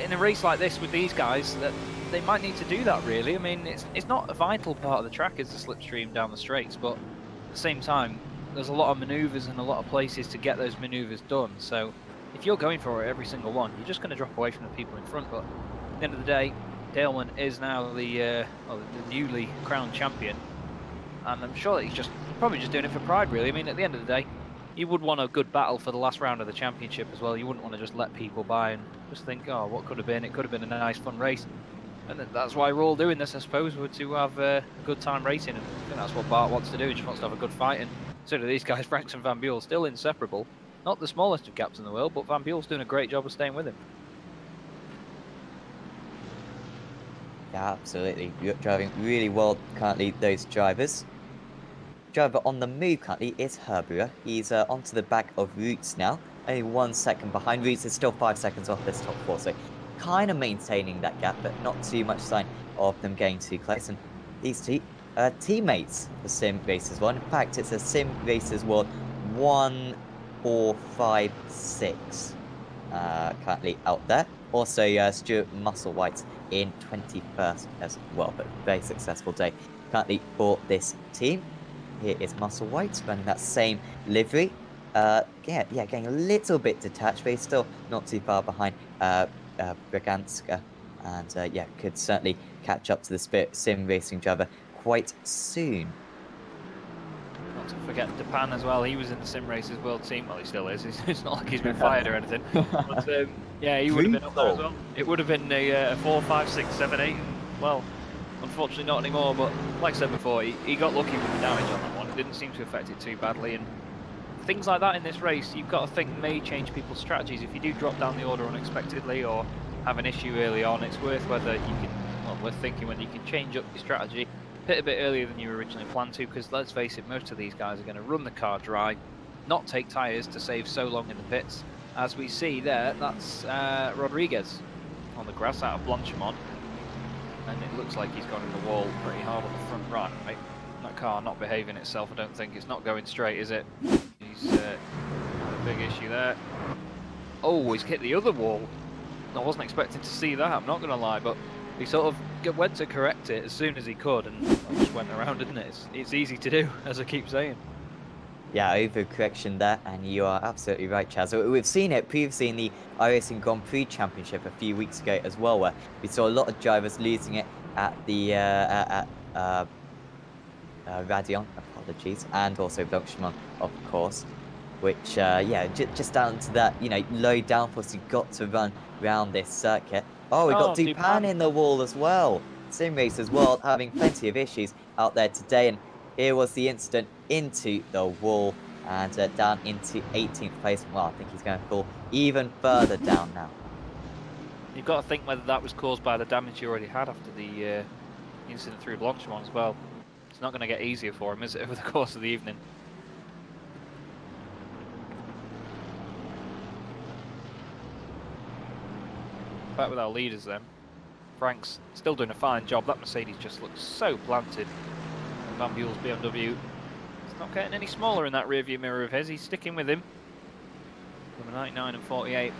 in a race like this with these guys, that they might need to do that really. I mean, it's not a vital part of the track is the slipstream down the straights, but at the same time, there's a lot of manoeuvres and a lot of places to get those manoeuvres done. So if you're going for it every single one, you're just going to drop away from the people in front. But at the end of the day, Daleman is now the newly crowned champion, and I'm sure that he's probably just doing it for pride, really. I mean, at the end of the day, you would want a good battle for the last round of the championship as well. You wouldn't want to just let people by and just think, oh, what could have been? It could have been a nice, fun race. And that's why we're all doing this, I suppose, we're to have a good time racing. And I think that's what Bart wants to do. He just wants to have a good fight. And so do these guys, Franks and Van Buell, still inseparable. Not the smallest of gaps in the world, but Van Buell's doing a great job of staying with him. Yeah, absolutely. You're driving really well currently, those drivers. Driver on the move currently is Herbura. He's onto the back of Roots now. Only 1 second behind. Roots is still 5 seconds off this top 4, so kind of maintaining that gap, but not too much sign of them getting too close. And these two teammates for Sim Racers World. In fact, it's a Sim Racers World 1, 4, 5, 6 currently out there. Also, Stuart Musselwhite in 21st as well, but very successful day currently for this team. Here is Musselwhite running that same livery. Getting a little bit detached, but he's still not too far behind Braganska, and yeah, could certainly catch up to the Spirit Sim Racing driver quite soon. Not to forget Depan as well. He was in the Sim Racers World team. Well, he still is. It's not like he's been fired or anything. But yeah, he would have been up there as well. It would have been a 4, 5, 6, 7, 8. Well, unfortunately not anymore. But like I said before, he got lucky with the damage on that one. It didn't seem to affect it too badly. And things like that in this race, you've got to think may change people's strategies. If you do drop down the order unexpectedly or have an issue early on, it's worth thinking whether you can change up your strategy, pit a bit earlier than you originally planned to, because let's face it, most of these guys are going to run the car dry, not take tyres to save so long in the pits. As we see there, that's Rodriguez on the grass out of Blanchimont, and it looks like he's gone in the wall pretty hard on the front right. That car not behaving itself, I don't think. It's not going straight, is it? He's had a big issue there. Oh, he's hit the other wall. I wasn't expecting to see that, I'm not going to lie, but he sort of went to correct it as soon as he could, and just went around, didn't it? It's easy to do, as I keep saying. Yeah, overcorrection there, and you are absolutely right, Chaz. We've seen it previously in the iRacing Grand Prix Championship a few weeks ago as well, where we saw a lot of drivers losing it at the Radion, apologies, and also Blanchimont, of course. Which, yeah, just down to that, you know, low downforce you've got to run around this circuit. Oh, we got Dupan in the wall as well. Sim Racers World having plenty of issues out there today, and here was the incident into the wall and down into 18th place. Well, I think he's going to fall even further down now. You've got to think whether that was caused by the damage you already had after the incident through Blanchimont as well. It's not going to get easier for him, is it, over the course of the evening? Back with our leaders then. Frank's still doing a fine job. That Mercedes just looks so planted. And Van Buell's BMW, it's not getting any smaller in that rearview mirror of his. He's sticking with him. Number 99 and 48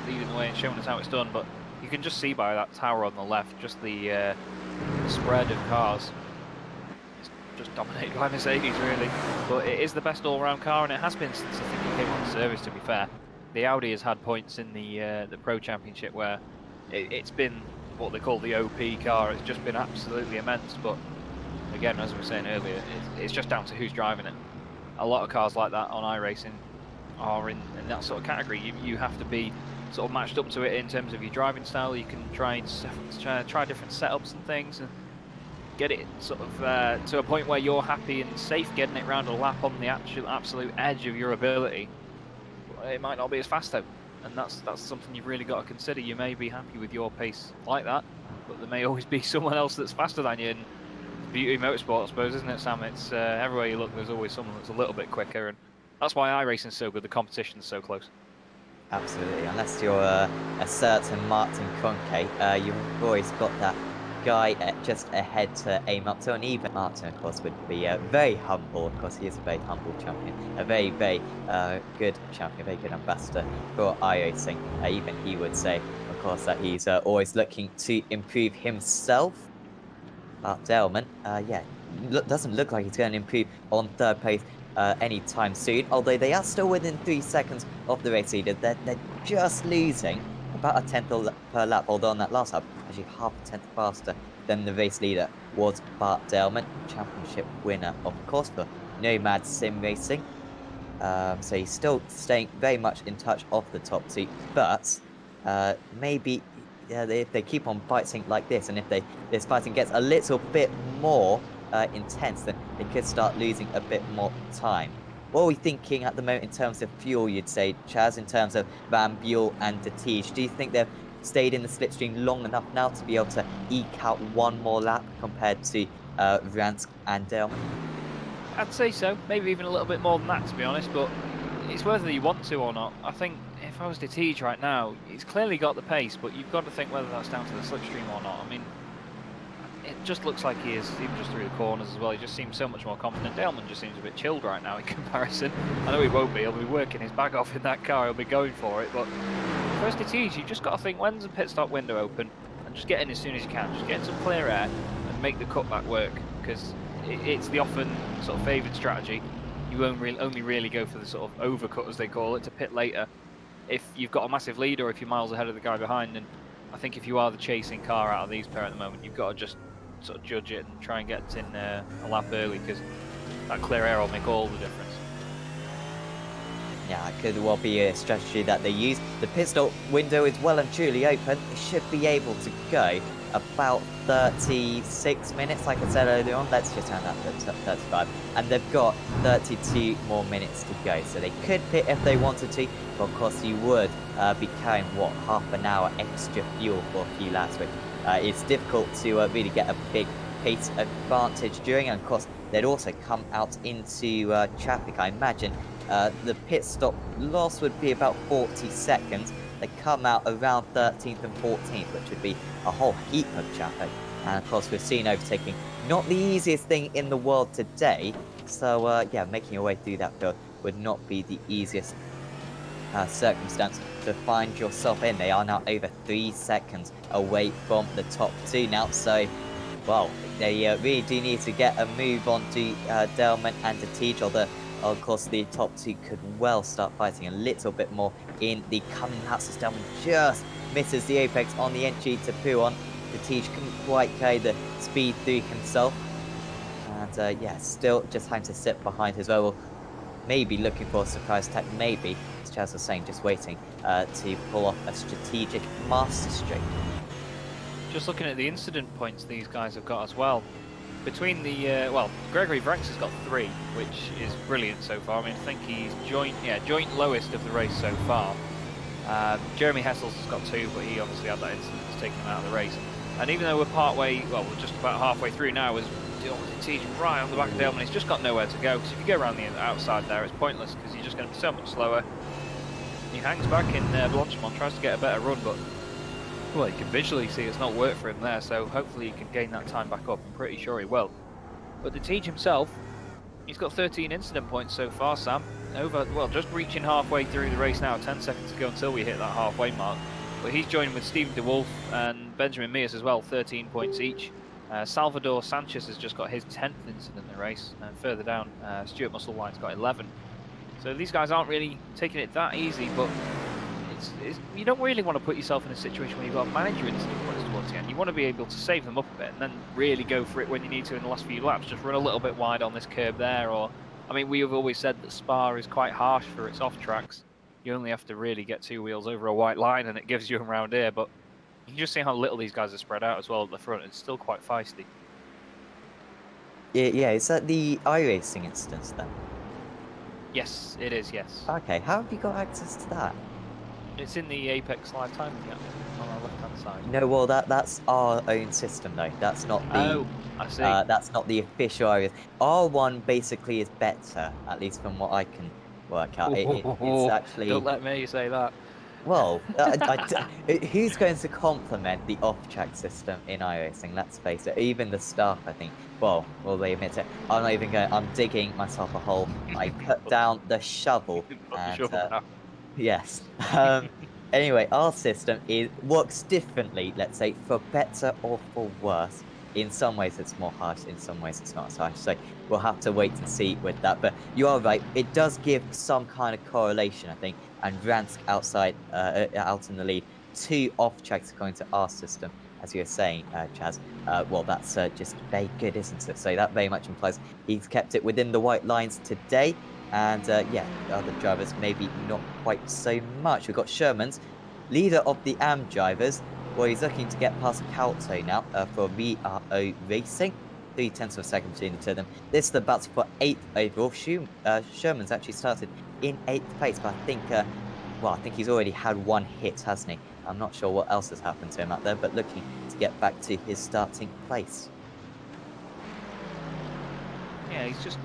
leading the way and showing us how it's done. But you can just see by that tower on the left, just the spread of cars. It's just dominated by Mercedes, really. But it is the best all-round car, and it has been since I think it came on service, to be fair. The Audi has had points in the Pro Championship where it's been what they call the OP car. It's just been absolutely immense. But again, as we were saying earlier, it's just down to who's driving it. A lot of cars like that on iRacing are in that sort of category. You have to be sort of matched up to it in terms of your driving style. You can try different setups and things and get it sort of to a point where you're happy and safe getting it round a lap on the absolute edge of your ability. It might not be as fast though, and that's something you've really got to consider. You may be happy with your pace like that, but there may always be someone else that's faster than you, and it's the beauty of motorsport, I suppose, isn't it, Sam? It's everywhere you look, there's always someone that's a little bit quicker, and that's why iRacing's so good. The competition's so close. Absolutely, unless you're a certain Martin Conke, you've always got that guy just ahead to aim up to, and even Martin, of course, would be very humble. Of course, he is a very humble champion, a very, very good champion, a very good ambassador for iRacing. Even he would say, of course, that he's always looking to improve himself. But Delman, yeah, doesn't look like he's going to improve on third place anytime soon, although they are still within 3 seconds of the race leader. They're just losing about a tenth per lap, although on that last lap, actually half a tenth faster than the race leader was Bart Delman, championship winner, of course, for Nomad Sim Racing. So he's still staying very much in touch of the top two, but maybe if they keep on fighting like this, and if this fighting gets a little bit more intense, then they could start losing a bit more time. What are we thinking at the moment in terms of fuel, you'd say, Chaz, in terms of Van Buell and De Tige? Do you think they've stayed in the slipstream long enough now to be able to eke out one more lap compared to Ransk and Delman? I'd say so. Maybe even a little bit more than that, to be honest, but it's whether you want to or not. I think if I was De Tige right now, he's clearly got the pace, but you've got to think whether that's down to the slipstream or not. I mean, it just looks like he is, even just through the corners as well. He just seems so much more confident. Delman just seems a bit chilled right now in comparison. I know he won't be. He'll be working his bag off in that car. He'll be going for it. But first De Tige, you've just got to think, when's the pit stop window open? And just get in as soon as you can. Just get in some clear air and make the cutback work. Because it's the often sort of favoured strategy. You only really go for the sort of overcut, as they call it, to pit later if you've got a massive lead or if you're miles ahead of the guy behind. And I think if you are the chasing car out of these pair at the moment, you've got to just sort of judge it and try and get in a lap early, because that clear air will make all the difference. Yeah, it could well be a strategy that they use. The pit stop window is well and truly open. They should be able to go about 36 minutes, like I said earlier on. Let's just turn that to 35. And they've got 32 more minutes to go. So they could pit if they wanted to. But of course, you would be carrying, what, half an hour extra fuel for a few laps, which it's difficult to really get a big pace advantage during. And of course, they'd also come out into traffic. I imagine the pit stop loss would be about 40 seconds. They come out around 13th and 14th, which would be a whole heap of traffic. And of course, we've seen overtaking not the easiest thing in the world today. So yeah, making your way through that field would not be the easiest circumstance to find yourself in. They are now over 3 seconds away from the top two now. So, well, they really do need to get a move on to Delman and De Tige, although of course the top two could well start fighting a little bit more in the coming laps, as Delman just misses the apex on the entry to Pouon. De Tige couldn't quite carry the speed through himself, and yeah, still just having to sit behind as well. Maybe looking for a surprise attack, maybe, as Chaz was saying, just waiting to pull off a strategic master stroke. Just looking at the incident points these guys have got as well. Between the, well, Gregory Vranks has got 3, which is brilliant so far. I mean, I think he's joint lowest of the race so far. Jeremy Hessels has got 2, but he obviously had that incident that's taken him out of the race. And even though we're we're just about halfway through now, as De Tige right on the back of Delman, he's just got nowhere to go, because if you go around the outside there, it's pointless, because you're just going to be so much slower. He hangs back in Blanchimont, tries to get a better run, but well, you can visually see it's not worked for him there, so hopefully he can gain that time back up. I'm pretty sure he will. But De Tige himself, he's got 13 incident points so far, Sam. Just reaching halfway through the race now, 10 seconds to go until we hit that halfway mark. But he's joining with Stephen DeWolf and Benjamin Mears as well, 13 points each. Salvador Sanchez has just got his 10th incident in the race, and further down, Stuart Musselwhite's got 11. So these guys aren't really taking it that easy, but you don't really want to put yourself in a situation where you've got to manage your incident points towards the end. You want to be able to save them up a bit and then really go for it when you need to in the last few laps. Just run a little bit wide on this curb there, or, I mean, we have always said that Spa is quite harsh for its off tracks. You only have to really get 2 wheels over a white line and it gives you them round here, but you can just see how little these guys are spread out as well at the front. It's still quite feisty. Yeah, is that the iRacing instance then? Yes, it is, yes. Okay, how have you got access to that? It's in the Apex Live Time Cap on our left-hand side. No, well, that's our own system, though. That's not the. Oh, I see. That's not the official iRacing. Our one basically is better, at least from what I can work out. It's actually. Don't let me say that. Well, who's going to complement the off-track system in iRacing? Let's face it. Even the staff, I think. Well, will they admit it? I'm not even going. I'm digging myself a hole. I put down the shovel. And, yes. Anyway, our system works differently, let's say, for better or for worse. In some ways it's more harsh, in some ways it's not as harsh. So we'll have to wait and see with that. But you are right, it does give some kind of correlation, I think. And Ransk outside, out in the lead, 2 off tracks according to our system, as you were saying, Chaz. Well, that's just very good, isn't it? So that very much implies he's kept it within the white lines today. And yeah, other drivers maybe not quite so much. We've got Sherman's, leader of the AM drivers. Well, he's looking to get past Calto now for VRO Racing. 0.3 of a second between the two of them. This is the battle for 8th overall. Sherman's actually started in 8th place, but I think, well, I think he's already had 1 hit, hasn't he? I'm not sure what else has happened to him out there, but looking to get back to his starting place. Yeah, he's just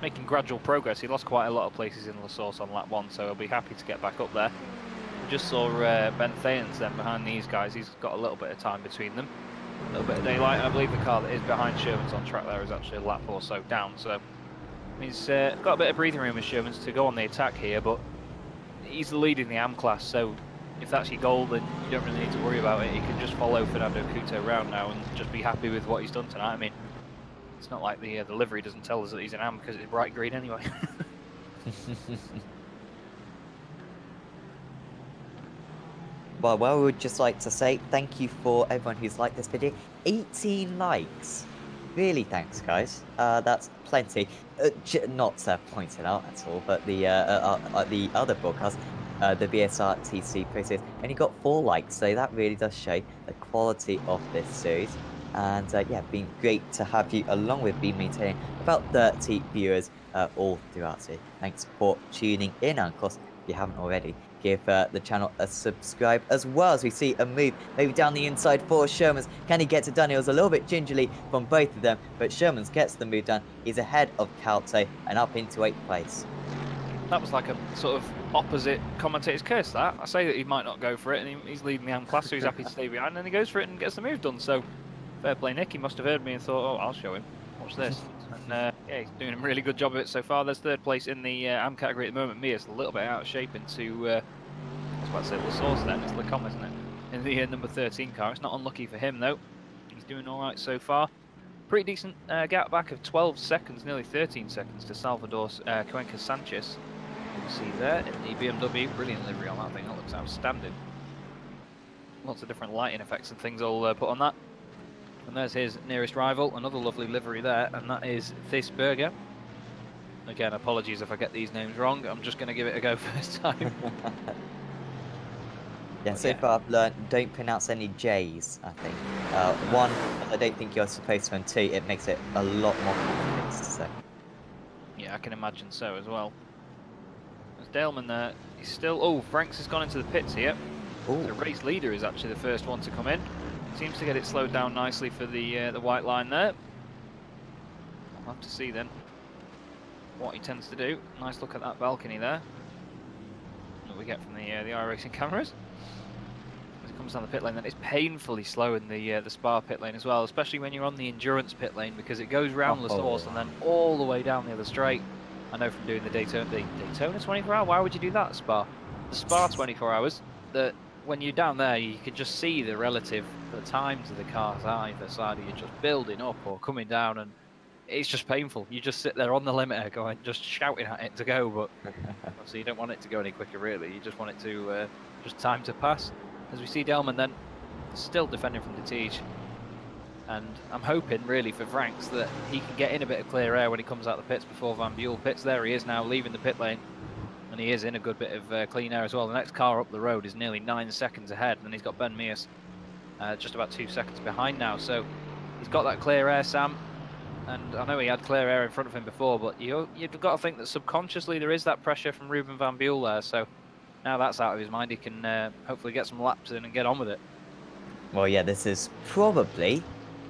making gradual progress. He lost quite a lot of places in La Source on lap 1, so he'll be happy to get back up there. We just saw Ben Thayens then behind these guys. He's got a little bit of time between them. A little bit of daylight, and I believe the car that is behind Sherman's on track there is actually a lap or so down, so he's got a bit of breathing room with Sherman's to go on the attack here, but he's the lead in the AM class, so if that's your goal, then you don't really need to worry about it. You can just follow Fernando Couto around now and just be happy with what he's done tonight. I mean, it's not like the livery doesn't tell us that he's an AM because it's bright green anyway. Well, we would just like to say thank you for everyone who's liked this video. 18 likes. Really, thanks, guys. That's plenty. Not pointed out at all, but the other broadcast, the BSR TC Pro Series, only got 4 likes, so that really does show the quality of this series. And yeah, been great to have you along with me, maintaining about 30 viewers all throughout it. Thanks for tuning in, and of course, if you haven't already, give the channel a subscribe as well, as we see a move maybe down the inside for Sherman's. Can he get to Daniels? A little bit gingerly from both of them, but Sherman's gets the move done. He's ahead of Calto and up into 8th place. That was like a sort of opposite commentator's curse, that. I say that he might not go for it, and he's leading the AM class, so he's happy to stay behind, and then he goes for it and gets the move done. So fair play, Nick. He must have heard me and thought, oh, I'll show him. Watch this. And yeah, he's doing a really good job of it so far. There's 3rd place in the AM category at the moment. Mia's a little bit out of shape into, I was about to say La Source then, it's Lecom, isn't it? In the number 13 car. It's not unlucky for him, though. He's doing all right so far. Pretty decent gap back of 12 seconds, nearly 13 seconds to Salvador Cuenca Sanchez. You can see there in the BMW. Brilliant livery on that thing. That looks outstanding. Lots of different lighting effects and things all put on that. And there's his nearest rival, another lovely livery there, and that is Thisberger. Again, apologies if I get these names wrong. I'm just going to give it a go first time. Yeah, so far I've learned don't pronounce any J's, I think. 1, I don't think you're supposed to, and 2, it makes it a lot more complex. So. Yeah, I can imagine so as well. There's Daleman there. He's still... Oh, Franks has gone into the pits here. Ooh. The race leader is actually the first one to come in. Seems to get it slowed down nicely for the white line there. We'll have to see then what he tends to do. Nice look at that balcony there that we get from the iRacing cameras. As it comes down the pit lane, then it's painfully slow in the Spa pit lane as well, especially when you're on the endurance pit lane, because it goes round La Source and then all the way down the other straight. I know from doing the Daytona 24 hour. Why would you do that, Spa? The Spa 24 hours. That when you're down there, you can just see the relative times of the cars either side of you just building up or coming down, and it's just painful. You just sit there on the limiter going, just shouting at it to go, but obviously you don't want it to go any quicker really. You just want it to just time to pass. As we see Delman then still defending from the Tige, and I'm hoping really for Franks that he can get in a bit of clear air when he comes out the pits before Van Buell pits. There he is now leaving the pit lane. And he is in a good bit of clean air as well. The next car up the road is nearly 9 seconds ahead, and then he's got Ben Mears just about 2 seconds behind now. So he's got that clear air, Sam. And I know he had clear air in front of him before, but you've got to think that subconsciously there is that pressure from Ruben Van Buell there. So now that's out of his mind, he can hopefully get some laps in and get on with it. Well, yeah, this is probably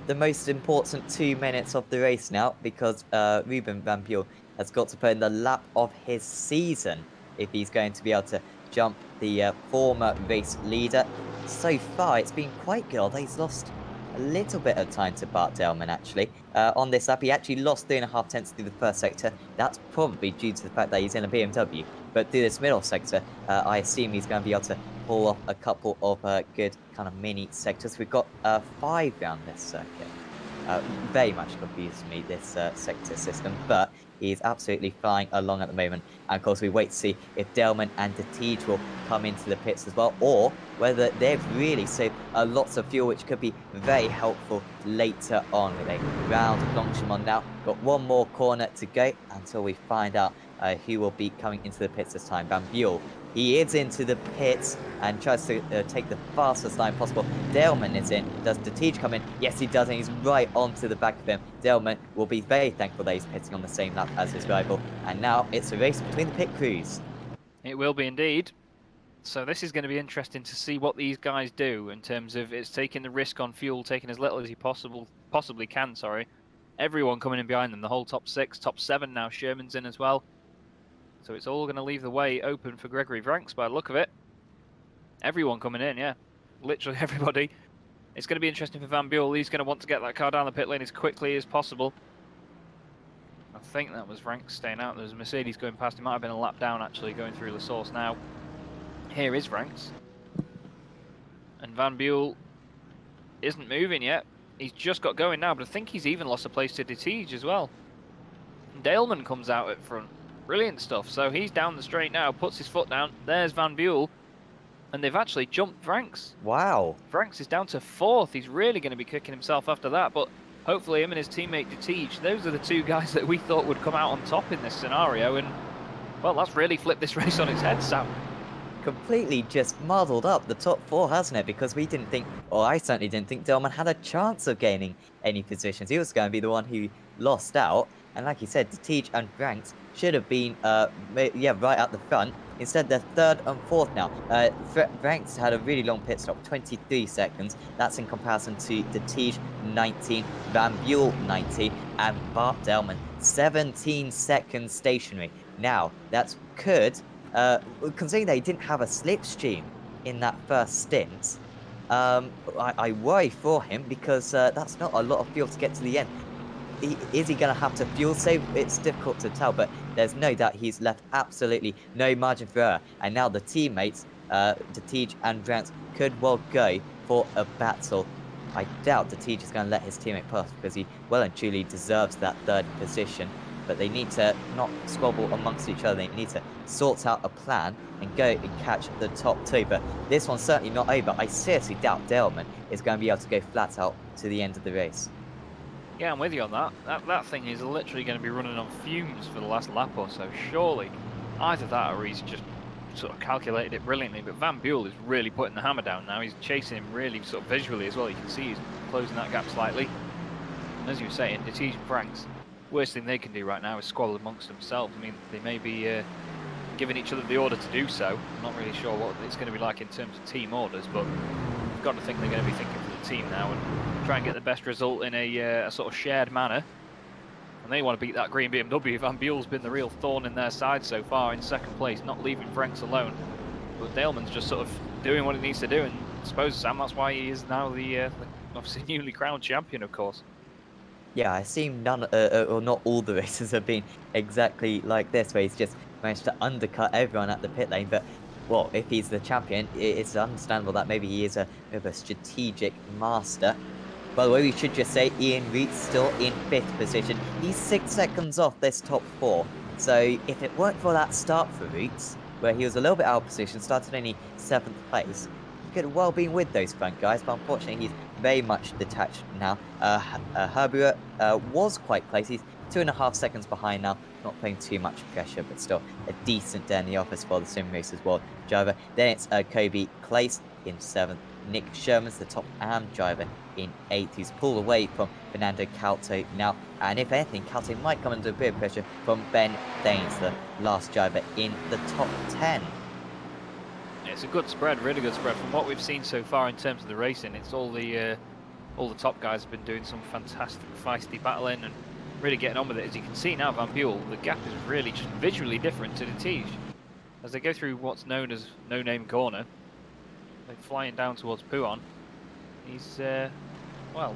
the most important 2 minutes of the race now, because Ruben Van Buell has got to put in the lap of his season if he's going to be able to jump the former race leader. So far, it's been quite good, although he's lost a little bit of time to Bart Delman, actually. On this lap, he actually lost 3.5 tenths through the first sector. That's probably due to the fact that he's in a BMW. But through this middle sector, I assume he's going to be able to pull off a couple of good kind of mini sectors. We've got 5 down this circuit. Very much confused me, this sector system, but he's absolutely flying along at the moment. And of course, we wait to see if Delman and Detij will come into the pits as well, or whether they've really saved lots of fuel, which could be very helpful later on with a round of Longchamp now. Got one more corner to go until we find out who will be coming into the pits this time. Van Buell, he is into the pits and tries to take the fastest line possible. Delman is in. Does Detij come in? Yes, he does, and he's right onto the back of him. Delman will be very thankful that he's pitting on the same lap as his rival. And now it's a race between the pit crews. It will be indeed. So this is going to be interesting to see what these guys do in terms of it's taking the risk on fuel, taking as little as he possibly can, sorry. Everyone coming in behind them, the whole top 6, top 7 now. Sherman's in as well. So it's all going to leave the way open for Gregory Vranckx by the look of it. Everyone coming in, yeah. Literally everybody. It's going to be interesting for Van Buell. He's going to want to get that car down the pit lane as quickly as possible. I think that was Vranckx staying out. There's a Mercedes going past. He might have been a lap down, actually, going through the source now. Here is Vranckx. And Van Buell isn't moving yet. He's just got going now, but I think he's even lost a place to Detij as well. And Daleman comes out at front. Brilliant stuff. So he's down the straight now, puts his foot down. There's Van Buell. And they've actually jumped Vranckx. Wow. Vranckx is down to 4th. He's really going to be kicking himself after that. But hopefully him and his teammate Detij, those are the two guys that we thought would come out on top in this scenario. And, well, that's really flipped this race on its head, Sam. Completely just muddled up the top 4, hasn't it? Because we didn't think, or I certainly didn't think Delman had a chance of gaining any positions. He was going to be the one who lost out. And like you said, Detij and Vranckx should have been, right at the front. Instead, they're 3rd and 4th now. Vranckx had a really long pit stop, 23 seconds. That's in comparison to Detij, 19, Van Buell, 19, and Bart Delman, 17 seconds stationary. Now, that's could, considering they didn't have a slipstream in that first stint, I worry for him because that's not a lot of fuel to get to the end. Is he going to have to fuel save? It's difficult to tell, but there's no doubt he's left absolutely no margin for error. And now the teammates, Detij and Vranckx, could well go for a battle. I doubt Detij is going to let his teammate pass because he well and truly deserves that 3rd position. But they need to not squabble amongst each other. They need to sort out a plan and go and catch the top 2. But this one's certainly not over. I seriously doubt Delman is going to be able to go flat out to the end of the race. Yeah, I'm with you on that. That thing is literally going to be running on fumes for the last lap or so. Surely, either that or he's just sort of calculated it brilliantly. But Van Buell is really putting the hammer down now. He's chasing him really sort of visually as well. You can see he's closing that gap slightly. And as you were saying, Detij and Vranckx, worst thing they can do right now is squabble amongst themselves. I mean, they may be giving each other the order to do so. I'm not really sure what it's going to be like in terms of team orders, but I've got to think they're going to be thinking for the team now and try and get the best result in a sort of shared manner. And they want to beat that green BMW. Van Buell's been the real thorn in their side so far in 2nd place, not leaving Vranckx alone. But Daleman's just sort of doing what he needs to do, and I suppose, Sam, that's why he is now the obviously newly crowned champion, of course. Yeah, I assume none, or not all the races have been exactly like this, where he's just managed to undercut everyone at the pit lane. But, well, if he's the champion, it's understandable that maybe he is a bit of a strategic master. By the way, we should just say Ian Reed's still in 5th position. He's 6 seconds off this top 4. So if it weren't for that start for Reeds, where he was a little bit out of position, started only 7th place, he could have well been with those front guys, but unfortunately he's very much detached now. Herbert was quite close. He's 2.5 seconds behind now, not putting too much pressure, but still a decent day in the office for the Simracersworld driver. Then it's Kobe Clace in 7th. Nick Sherman's the top AM driver in 8th. He's pulled away from Fernando Calto now, and if anything, Calto might come under a bit of pressure from Ben Thanes, the last driver in the top 10. It's a good spread, really good spread. From what we've seen so far in terms of the racing, it's all the top guys have been doing some fantastic feisty battling and really getting on with it. As you can see now, Van Buell, the gap is really just visually different to Detij. As they go through what's known as no-name corner, they're flying down towards Pouhon. He's, well,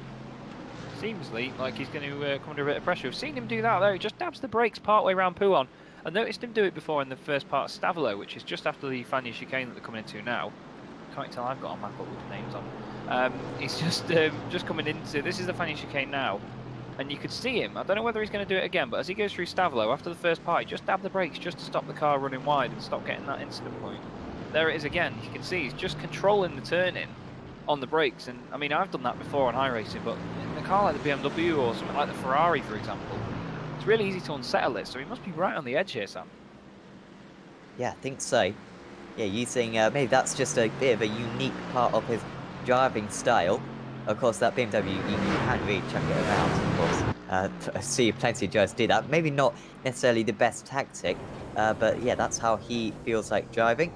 seems like he's going to come under a bit of pressure. We've seen him do that though. He just dabs the brakes partway around Pouhon. I noticed him do it before in the first part of Stavilo, which is just after the Fania chicane that they're coming into now. Can't tell I've got a map up with names on. He's just coming into, this is the final chicane now, and you could see him. I don't know whether he's going to do it again, but as he goes through Stavlo, after the first part, he just dabbed the brakes just to stop the car running wide and stop getting that incident point. There it is again. You can see he's just controlling the turning on the brakes, and I mean, I've done that before on iRacing, but in a car like the BMW or something like the Ferrari, for example, it's really easy to unsettle it, so he must be right on the edge here, Sam. Yeah, I think so. Yeah, using, maybe that's just a bit of a unique part of his driving style. Of course, that BMW, you can really chuck it around, of course. I see plenty of drivers do that. Maybe not necessarily the best tactic, but yeah, that's how he feels like driving.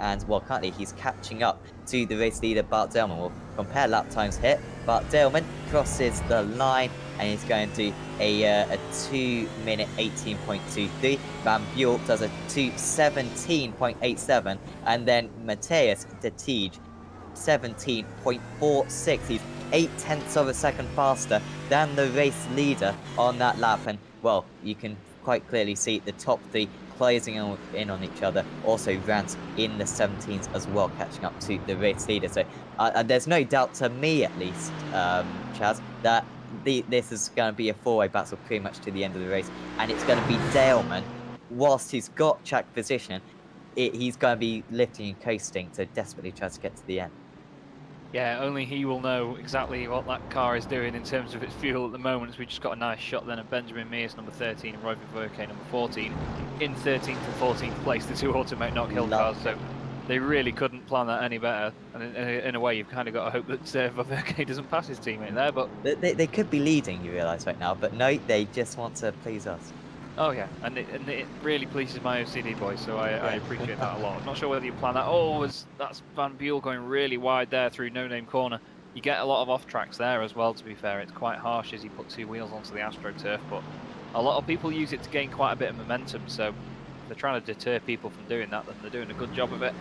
And, well, currently he's catching up to the race leader, Bart Delman. We'll compare lap times here. Bart Delman crosses the line, and he's going to a 2 minute 18.23. Van Buel does a 2:17.87, and then Matthias de Tiege 17.46. He's 0.8 of a second faster than the race leader on that lap, and well, you can quite clearly see the top three closing in on each other. Also, Rance in the 17s as well, catching up to the race leader. So there's no doubt to me, at least, Chaz, that this is going to be a four-way battle pretty much to the end of the race, and it's going to be Delman. Whilst he's got track position, he's going to be lifting and coasting to desperately try to get to the end. Yeah, only he will know exactly what that car is doing in terms of its fuel at the moment. So we just got a nice shot then of Benjamin Mears, number 13, and Roy Verke, number 14, in 13th and 14th place, the two Automote Knock Hill cars. So they really couldn't plan that any better. And in a way, you've kind of got to hope that Verke doesn't pass his teammate there. But they could be leading, you realise right now, but no, they just want to please us. Oh yeah, and it really pleases my OCD boys, so I appreciate that a lot. I'm not sure whether you plan that. Oh, that's Van Buel going really wide there through No Name Corner. You get a lot of off tracks there as well, to be fair. It's quite harsh as you put two wheels onto the AstroTurf, but a lot of people use it to gain quite a bit of momentum, so if they're trying to deter people from doing that, then they're doing a good job of it.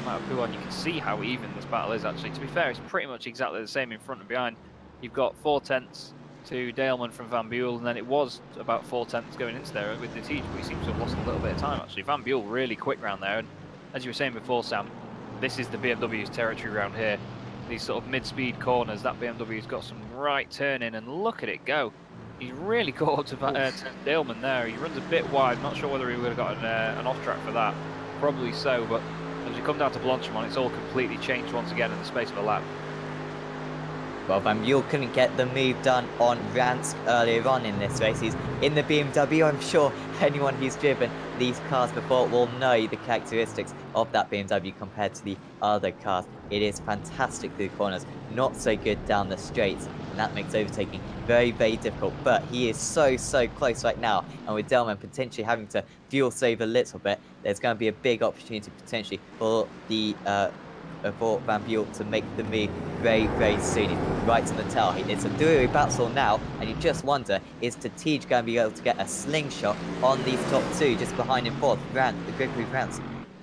You can see how even this battle is actually. To be fair, it's pretty much exactly the same in front and behind. You've got 4/10 to Delman from Van Buel, and then it was about 4/10 going into there with the Tiege, but he seems to have lost a little bit of time actually. Van Buel really quick round there, and as you were saying before, Sam, this is the BMW's territory round here. These sort of mid-speed corners, that BMW's got some right turning, and look at it go. He's really caught up to Delman there. He runs a bit wide, not sure whether he would have got an off-track for that. Probably so, but as you come down to Blanchimont, it's all completely changed once again in the space of a lap. Well, Van Buel couldn't get the move done on Rance earlier on in this race. He's in the BMW. I'm sure anyone who's driven these cars before will know the characteristics of that BMW compared to the other cars. It is fantastic through the corners, not so good down the straights, and that makes overtaking very, very difficult. But he is so close right now, and with Delman potentially having to fuel save a little bit, there's going to be a big opportunity potentially for the for Van Buel to make the move very soon. He's right to the tail. It's a three-way battle now, and you just wonder, is Tiege going to be able to get a slingshot on these top two just behind him fourth, the Gregory Rance?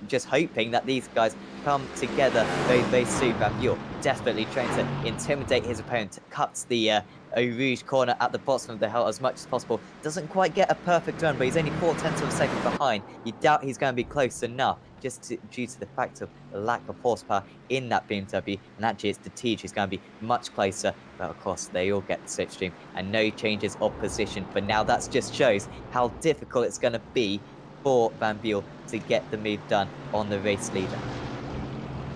Just hoping that these guys come together very soon. Van Buel desperately trying to intimidate his opponent, cuts the Eau Rouge corner at the bottom of the hill as much as possible. Doesn't quite get a perfect run, but he's only 0.4 of a second behind. You doubt he's going to be close enough, just due to the fact of the lack of horsepower in that BMW. And actually, it's the Tiege who's going to be much closer. But of course, they all get the slipstream and no changes of position. But now that just shows how difficult it's going to be for Van Buel to get the move done on the race leader.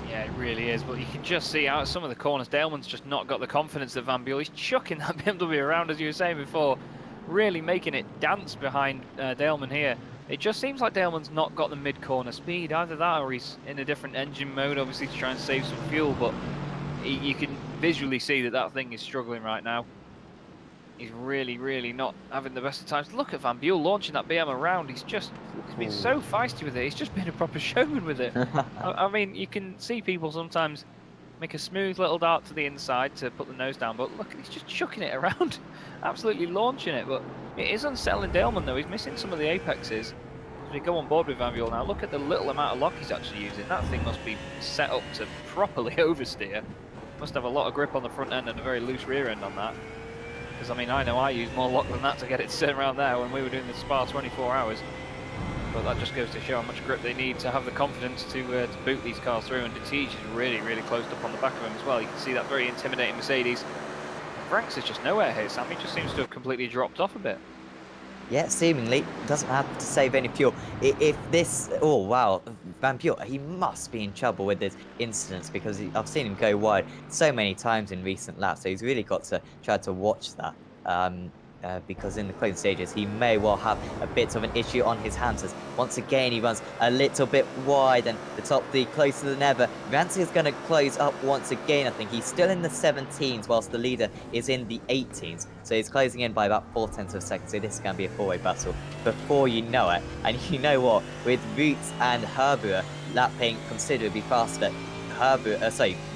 Yeah, it really is, but you can just see out some of the corners, Delman's just not got the confidence of Van Buel. He's chucking that BMW around, as you were saying before, really making it dance behind Delman here. It just seems like Delman's not got the mid-corner speed, either that or he's in a different engine mode, obviously to try and save some fuel, but you can visually see that that thing is struggling right now. He's really not having the best of times. Look at Van Buel launching that BM around. He's been so feisty with it. He's just been a proper showman with it. I mean, you can see people sometimes make a smooth little dart to the inside to put the nose down, but look, he's just chucking it around, absolutely launching it. But it is unsettling Delman though. He's missing some of the apexes. As we go on board with Van Buel now, look at the little amount of lock he's actually using. That thing must be set up to properly oversteer. Must have a lot of grip on the front end and a very loose rear end on that. Because I mean, I know I used more lock than that to get it to turn around there when we were doing the Spa 24 hours. But that just goes to show how much grip they need to have the confidence to boot these cars through. And DeTiege is really, really closed up on the back of him as well. You can see that very intimidating Mercedes. Franks is just nowhere here, Sam. He just seems to have completely dropped off a bit. Yeah, seemingly doesn't have to save any fuel. If this, oh wow, Van Buren, he must be in trouble with this incidents because I've seen him go wide so many times in recent laps. So he's really got to try to watch that. Because in the closing stages, he may well have a bit of an issue on his hands. As once again, he runs a little bit wide, and the top three closer than ever. Vance is going to close up once again. I think he's still in the 17s, whilst the leader is in the 18s. So he's closing in by about 0.4 of a second. So this is going to be a four-way battle before you know it. And you know what? With Roots and Herbert lapping considerably faster,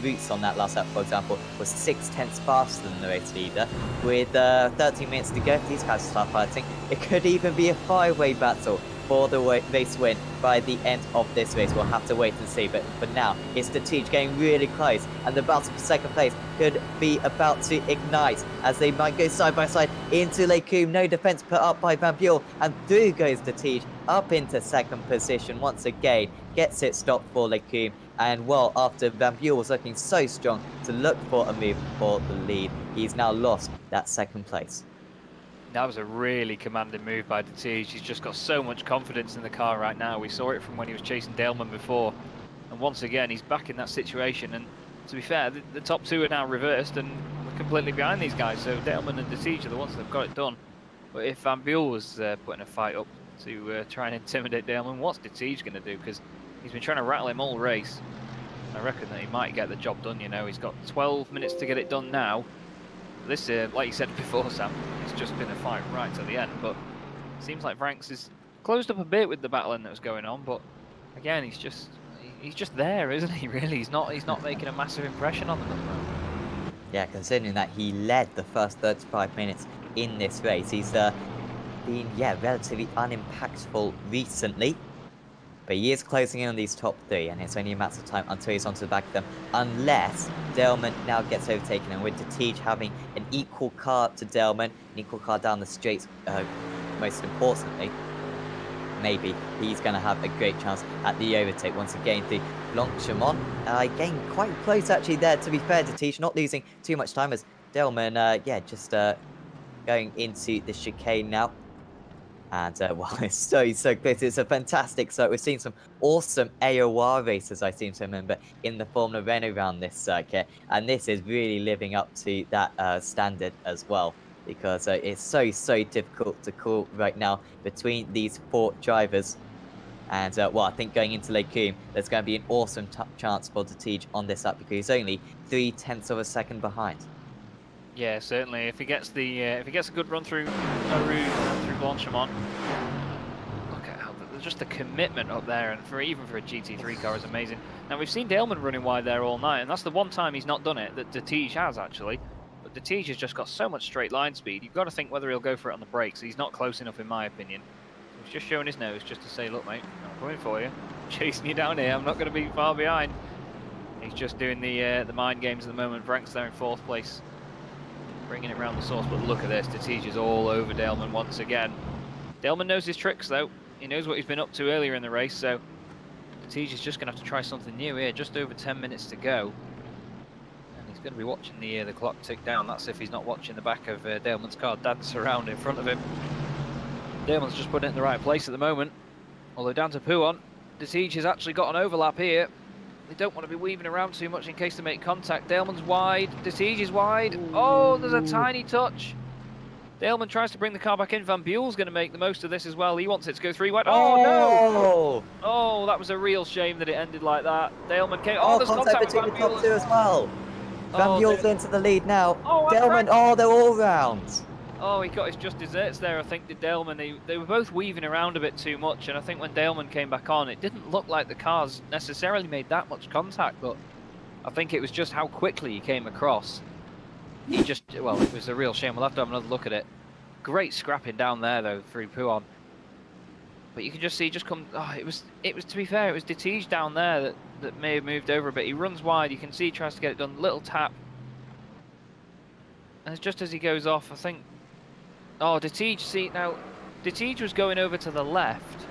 Roots on that last lap, for example, was 0.6 faster than the race leader. With 13 minutes to go, if these guys start fighting, it could even be a five-way battle for the race win by the end of this race. We'll have to wait and see, but for now, it's DeTiege getting really close, and the battle for second place could be about to ignite as they might go side by side into Lecombe. No defense put up by Van Buren, and through goes DeTiege up into second position once again. Gets it stopped for Lecombe, and well, after Van Buren was looking so strong to look for a move for the lead, he's now lost that second place. That was a really commanding move by DeTiege. He's just got so much confidence in the car right now. We saw it from when he was chasing Daleman before. And once again, he's back in that situation. And to be fair, the top two are now reversed and we're completely behind these guys. So Daleman and DeTiege are the ones that have got it done. But if Van Buren was putting a fight up to try and intimidate Daleman, what's DeTiege going to do? Because he's been trying to rattle him all race. I reckon that he might get the job done, you know. He's got 12 minutes to get it done now. This, like you said before, Sam, it's just been a fight right to the end, but it seems like Franks is closed up a bit with the battling that was going on, but again, he's just there, isn't he, really? He's not making a massive impression on them at the moment. Yeah, considering that he led the first 35 minutes in this race, he's been, yeah, relatively unimpactful recently. But he is closing in on these top three, and it's only a matter of time until he's onto the back of them, unless Daleman now gets overtaken. And with DeTiege having an equal car to Daleman, an equal car down the straight, most importantly, maybe he's going to have a great chance at the overtake once again through Francorchamps. Getting quite close actually there, to be fair. DeTiege not losing too much time as Daleman, yeah, just going into the chicane now. And, well, it's so close. It's a fantastic start. We've seen some awesome AOR races, I seem to remember, in the Formula Renault around this circuit. And this is really living up to that standard as well. Because it's so difficult to call right now between these four drivers. And, well, I think going into Lecombe, there's going to be an awesome chance for DeTiege on this lap because he's only 0.3 of a second behind. Yeah, certainly. If he gets a good run through Francorchamps, look at how just the commitment up there, and even for a GT3 car is amazing. Now we've seen Daleman running wide there all night, and that's the one time he's not done it that DeTiege has actually. But DeTiege has just got so much straight line speed. You've got to think whether he'll go for it on the brakes. He's not close enough, in my opinion. He's just showing his nose just to say, look, mate, I'm coming for you. I'm chasing you down here. I'm not going to be far behind. He's just doing the mind games at the moment. Frank's there in 4th place, bringing it around the source, but look at this. DeTiege is all over Daleman once again. Daleman knows his tricks, though. He knows what he's been up to earlier in the race, so DeTiege is just going to have to try something new here. Just over 10 minutes to go. And he's going to be watching the clock tick down. That's if he's not watching the back of Daleman's car dance around in front of him. Daleman's just putting it in the right place at the moment. Although down to Pouon, DeTiege has actually got an overlap here. They don't want to be weaving around too much in case they make contact. Daleman's wide, DeTiege is wide. Oh, there's a tiny touch. Daleman tries to bring the car back in. Van Buren's going to make the most of this as well. He wants it to go 3 wide. Oh, no! Oh, that was a real shame that it ended like that. Daleman came. Oh, there's contact between with the top two as well. Van Buren's into the lead now. Oh, Daleman, oh, they're all round. Oh, he got his just desserts there, I think, did Daleman. They were both weaving around a bit too much, and I think when Daleman came back on, it didn't look like the cars necessarily made that much contact, but I think it was just how quickly he came across. He just, well, it was a real shame. We'll have to have another look at it. Great scrapping down there, though, through Pouon. But you can just see, just come, oh, it was, to be fair, it was DeTiege down there that may have moved over a bit. He runs wide, you can see he tries to get it done, little tap. And just as he goes off, I think, oh, DeTiege, see, now, DeTiege was going over to the left,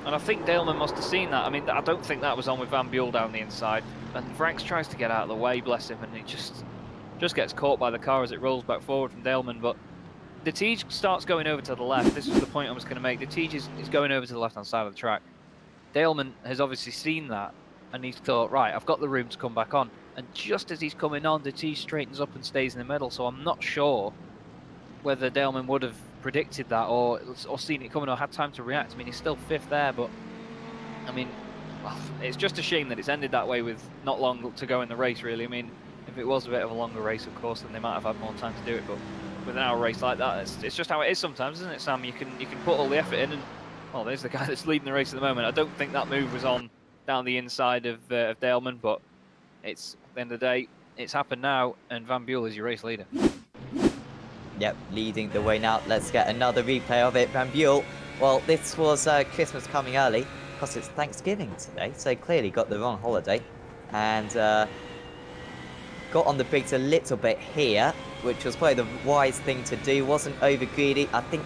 And I think Daleman must have seen that. I mean, I don't think that was on with Van Buel down the inside. And Franks tries to get out of the way, bless him, and he just gets caught by the car as it rolls back forward from Daleman. But De Tiege starts going over to the left. This was the point I was going to make. De Tiege is going over to the left-hand side of the track. Daleman has obviously seen that, and he's thought, right, I've got the room to come back on. And just as he's coming on, De Tiege straightens up and stays in the middle. So I'm not sure whether Daleman would have predicted that or seen it coming or had time to react. I mean, he's still 5th there, but I mean, it's just a shame that it's ended that way with not long to go in the race, really. I mean, if it was a bit of a longer race, of course, then they might have had more time to do it, but with an hour race like that, it's just how it is sometimes, isn't it, Sam? You can put all the effort in, and well, there's the guy that's leading the race at the moment. I don't think that move was on down the inside of Daleman, but it's at the end of the day, it's happened now, and Van Buel is your race leader. Yep, leading the way now. Let's get another replay of it. Van Buel, well, this was Christmas coming early because it's Thanksgiving today, so clearly got the wrong holiday. And got on the brakes a little bit here, which was probably the wise thing to do. Wasn't over greedy. I think,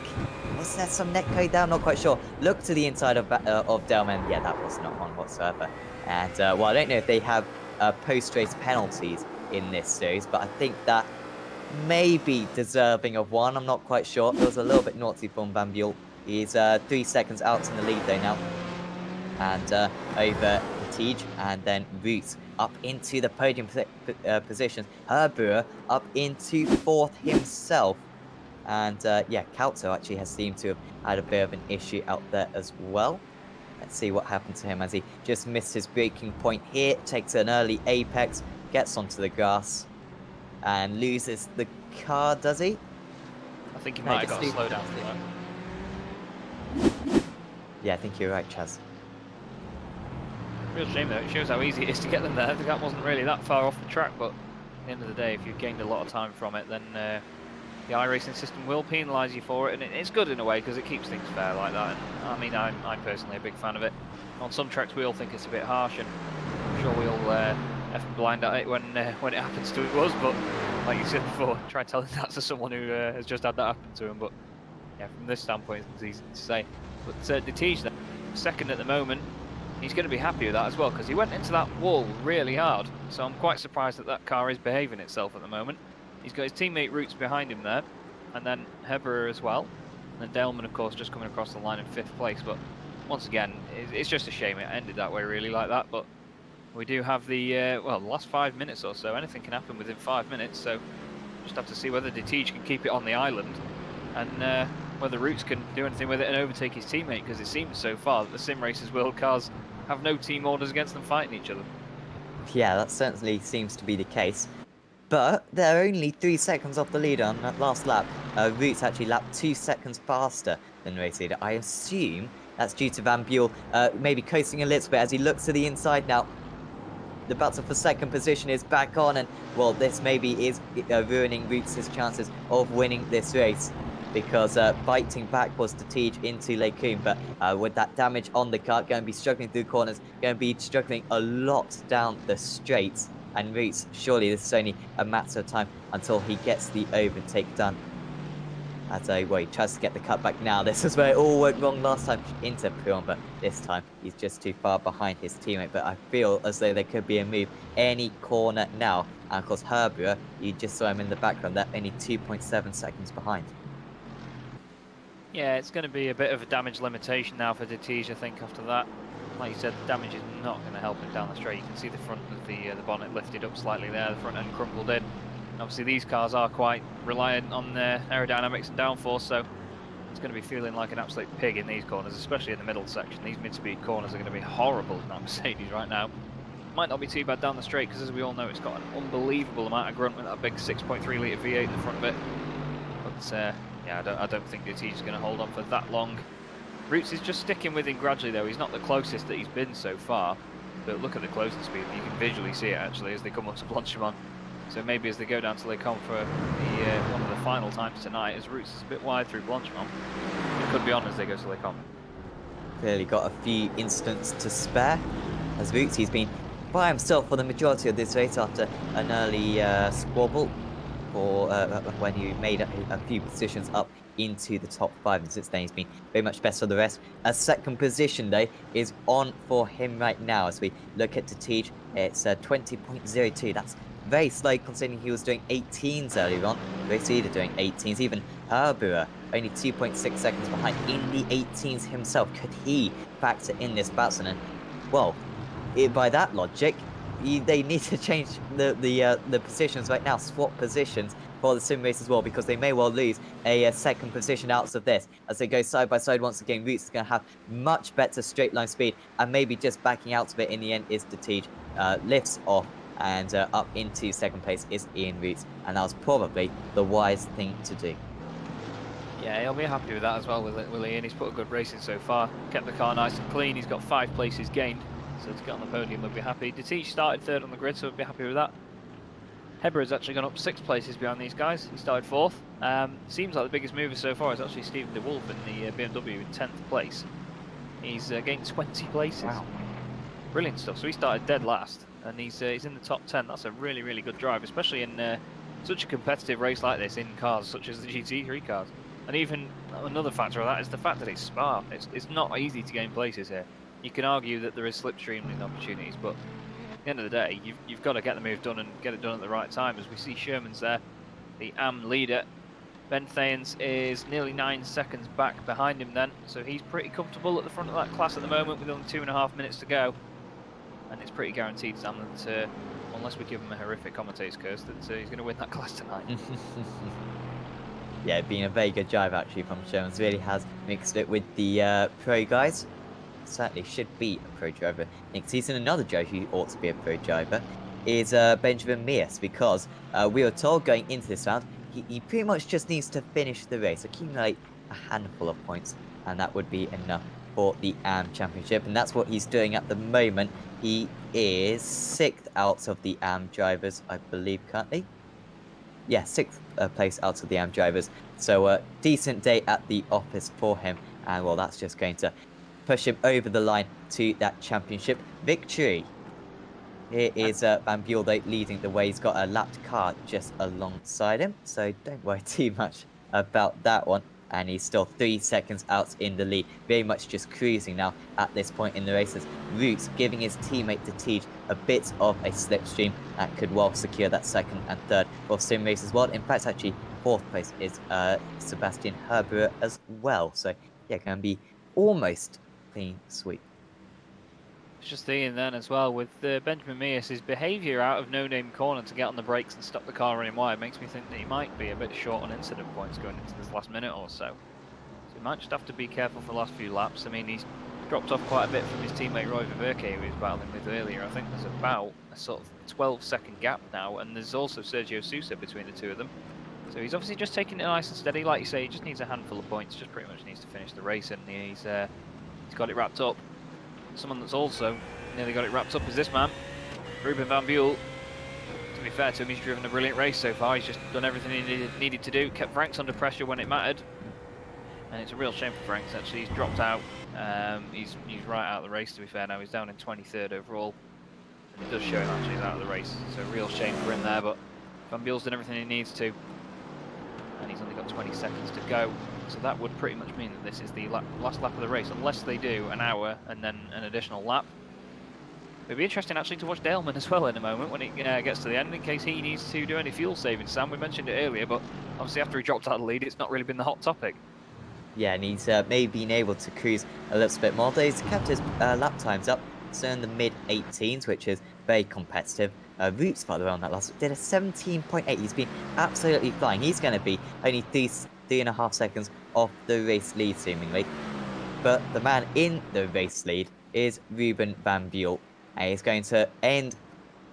was there some net code there? I'm not quite sure. Look to the inside of Daleman. Yeah, that was not on whatsoever. And, well, I don't know if they have post-race penalties in this series, but I think that maybe deserving of one. I'm not quite sure. It was a little bit naughty from Van Buel. He's 3 seconds out in the lead though now. And over Tiege, and then Root up into the podium positions. Herbauer up into 4th himself. And yeah, Kauto actually has seemed to have had a bit of an issue out there as well. Let's see what happened to him as he just missed his braking point here. Takes an early apex, gets onto the grass, and loses the car, does he? I think he might have got a slow down for that. Yeah, I think you're right, Chaz. Real shame though, it shows how easy it is to get them there. The gap wasn't really that far off the track, but at the end of the day, if you've gained a lot of time from it, then the iRacing system will penalise you for it, and it's good in a way because it keeps things fair like that. And, I mean, I'm personally a big fan of it. On some tracks we all think it's a bit harsh, and I'm sure we all effing blind at it when it happens to us, but like you said before, try telling that to someone who has just had that happen to him. But yeah, from this standpoint, it's easy to say. But De Tiege, then, 2nd at the moment, he's going to be happy with that as well because he went into that wall really hard. So I'm quite surprised that that car is behaving itself at the moment. He's got his teammate Roots behind him there, and then Herbauer as well. And then Daleman, of course, just coming across the line in 5th place. But once again, it's just a shame it ended that way, really, like that. But we do have the, well, the last 5 minutes or so. Anything can happen within 5 minutes, so just have to see whether De Tiege can keep it on the island, and whether Roots can do anything with it and overtake his teammate, because it seems so far that the Sim Racers World cars have no team orders against them fighting each other. Yeah, that certainly seems to be the case. But they're only 3 seconds off the leader on that last lap. Roots actually lapped 2 seconds faster than race leader. I assume that's due to Van Buel maybe coasting a little bit as he looks to the inside now. The battle for 2nd position is back on, and well, this maybe is ruining Roots' chances of winning this race, because biting back was De Tiege into Lake Coombe, but with that damage on the car, going to be struggling through corners, going to be struggling a lot down the straights. And Roots, surely this is only a matter of time until he gets the overtake done. As he tries to get the cutback now. This is where it all went wrong last time into Pion, but this time he's just too far behind his teammate. But I feel as though there could be a move any corner now. And of course, Herbauer, you just saw him in the background, they're only 2.7 seconds behind. Yeah, it's going to be a bit of a damage limitation now for De Tiege, I think, after that. Like you said, the damage is not going to help him down the straight. You can see the front of the bonnet lifted up slightly there, the front end crumpled in. And obviously these cars are quite reliant on aerodynamics and downforce, so it's going to be feeling like an absolute pig in these corners, especially in the middle section. These mid-speed corners are going to be horrible in that Mercedes right now. Might not be too bad down the straight, because as we all know, it's got an unbelievable amount of grunt with that big 6.3 litre V8 in the front of it. But yeah, I don't think De Tiege is going to hold on for that long. Roots is just sticking with him gradually though. He's not the closest that he's been so far, but look at the closing speed. You can visually see it actually as they come up to Blanchimont. So maybe as they go down to Les Combes for one of the final times tonight, as Roots is a bit wide through Blanchimont, it could be on as they go to Les Combes. Clearly got a few instants to spare, as Roots, he's been by himself for the majority of this race after an early squabble. for when he made a few positions up into the top 5, and since then he's been very much best for the rest. A second position though is on for him right now. As we look at Detij, it's 20.02. That's very slow considering he was doing 18s earlier on. Race leader doing 18s. Even Herbura only 2.6 seconds behind in the 18s himself. Could he factor in this battle? And well, by that logic, they need to change the positions right now, swap positions for the sim race as well, because they may well lose a second position out of this. As they go side by side once again, Roots is going to have much better straight line speed, and maybe just backing out of it in the end is Detij. Lifts off, and up into second place is Ian Roots, and that was probably the wise thing to do. Yeah, he'll be happy with that as well, will Ian. He's put a good race in so far, kept the car nice and clean. He's got 5 places gained, so to get on the podium, we'll be happy. Detij started 3rd on the grid, so we'll be happy with that. Hebbera's actually gone up 6 places behind these guys. He started 4th. Seems like the biggest mover so far is actually Stephen de Wolf in the BMW in 10th place. He's gained 20 places. Wow. Brilliant stuff. So he started dead last, and he's in the top 10. That's a really, really good drive, especially in such a competitive race like this in cars such as the GT3 cars. And even another factor of that is the fact that it's Spa. It's not easy to gain places here. You can argue that there is slipstreaming opportunities, but at the end of the day, you've got to get the move done and get it done at the right time. As we see Sherman's there, the AM leader. Ben Thayens is nearly 9 seconds back behind him then, so he's pretty comfortable at the front of that class at the moment with only 2.5 minutes to go. And it's pretty guaranteed, Sam, that unless we give him a horrific commentator's curse, that he's going to win that class tonight. Yeah, being a very good drive actually from Sherman's. Really has mixed it with the pro guys. Certainly should be a pro driver next season. Another driver who ought to be a pro driver is Benjamin Mears, because we were told going into this round he pretty much just needs to finish the race, accumulate a handful of points, and that would be enough for the AM Championship, and that's what he's doing at the moment. He is 6th out of the AM drivers, I believe, currently. Yeah, 6th place out of the AM drivers. So decent day at the office for him, and well, that's just going to push him over the line to that championship victory. Here is Van Buel though leading the way. He's got a lapped car just alongside him, so don't worry too much about that one. And he's still 3 seconds out in the lead, very much just cruising now at this point in the races. Roots giving his teammate Detij a bit of a slipstream that could well secure that 2nd and 3rd for Simracersworld. In fact, actually 4th place is Sebastian Herbura as well. So yeah, going to be almost clean sweep. It's just Ian then as well with Benjamin Mears. His behaviour out of no-name corner to get on the brakes and stop the car running wide makes me think that he might be a bit short on incident points going into this last minute or so. So he might just have to be careful for the last few laps. I mean, he's dropped off quite a bit from his teammate Roy Ververke, who he was battling with earlier. I think there's about a sort of 12-second gap now, and there's also Sergio Sousa between the two of them. So he's obviously just taking it nice and steady. Like you say, he just needs a handful of points, just pretty much needs to finish the race, and he's got it wrapped up. Someone that's also nearly got it wrapped up is this man, Ruben Van Buel. To be fair to him, he's driven a brilliant race so far. He's just done everything he needed to do, kept Franks under pressure when it mattered. And it's a real shame for Franks, actually. He's dropped out. He's right out of the race, to be fair now. He's down in 23rd overall. And it does show him actually he's out of the race. So a real shame for him there, but Van Buel's done everything he needs to. And he's only got 20 seconds to go. So that would pretty much mean that this is the last lap of the race, unless they do an hour and then an additional lap. It'd be interesting actually to watch Daleman as well in a moment when it gets to the end, in case he needs to do any fuel saving. Sam, we mentioned it earlier, but obviously after he dropped out of the lead, it's not really been the hot topic. Yeah, and he's maybe been able to cruise a little bit more. He's kept his lap times up, so in the mid-18s, which is very competitive. Roots, by the way, on that last did a 17.8. He's been absolutely flying. He's going to be only 3.5 seconds off the race lead, seemingly. But the man in the race lead is Ruben Van Buel. And he's going to end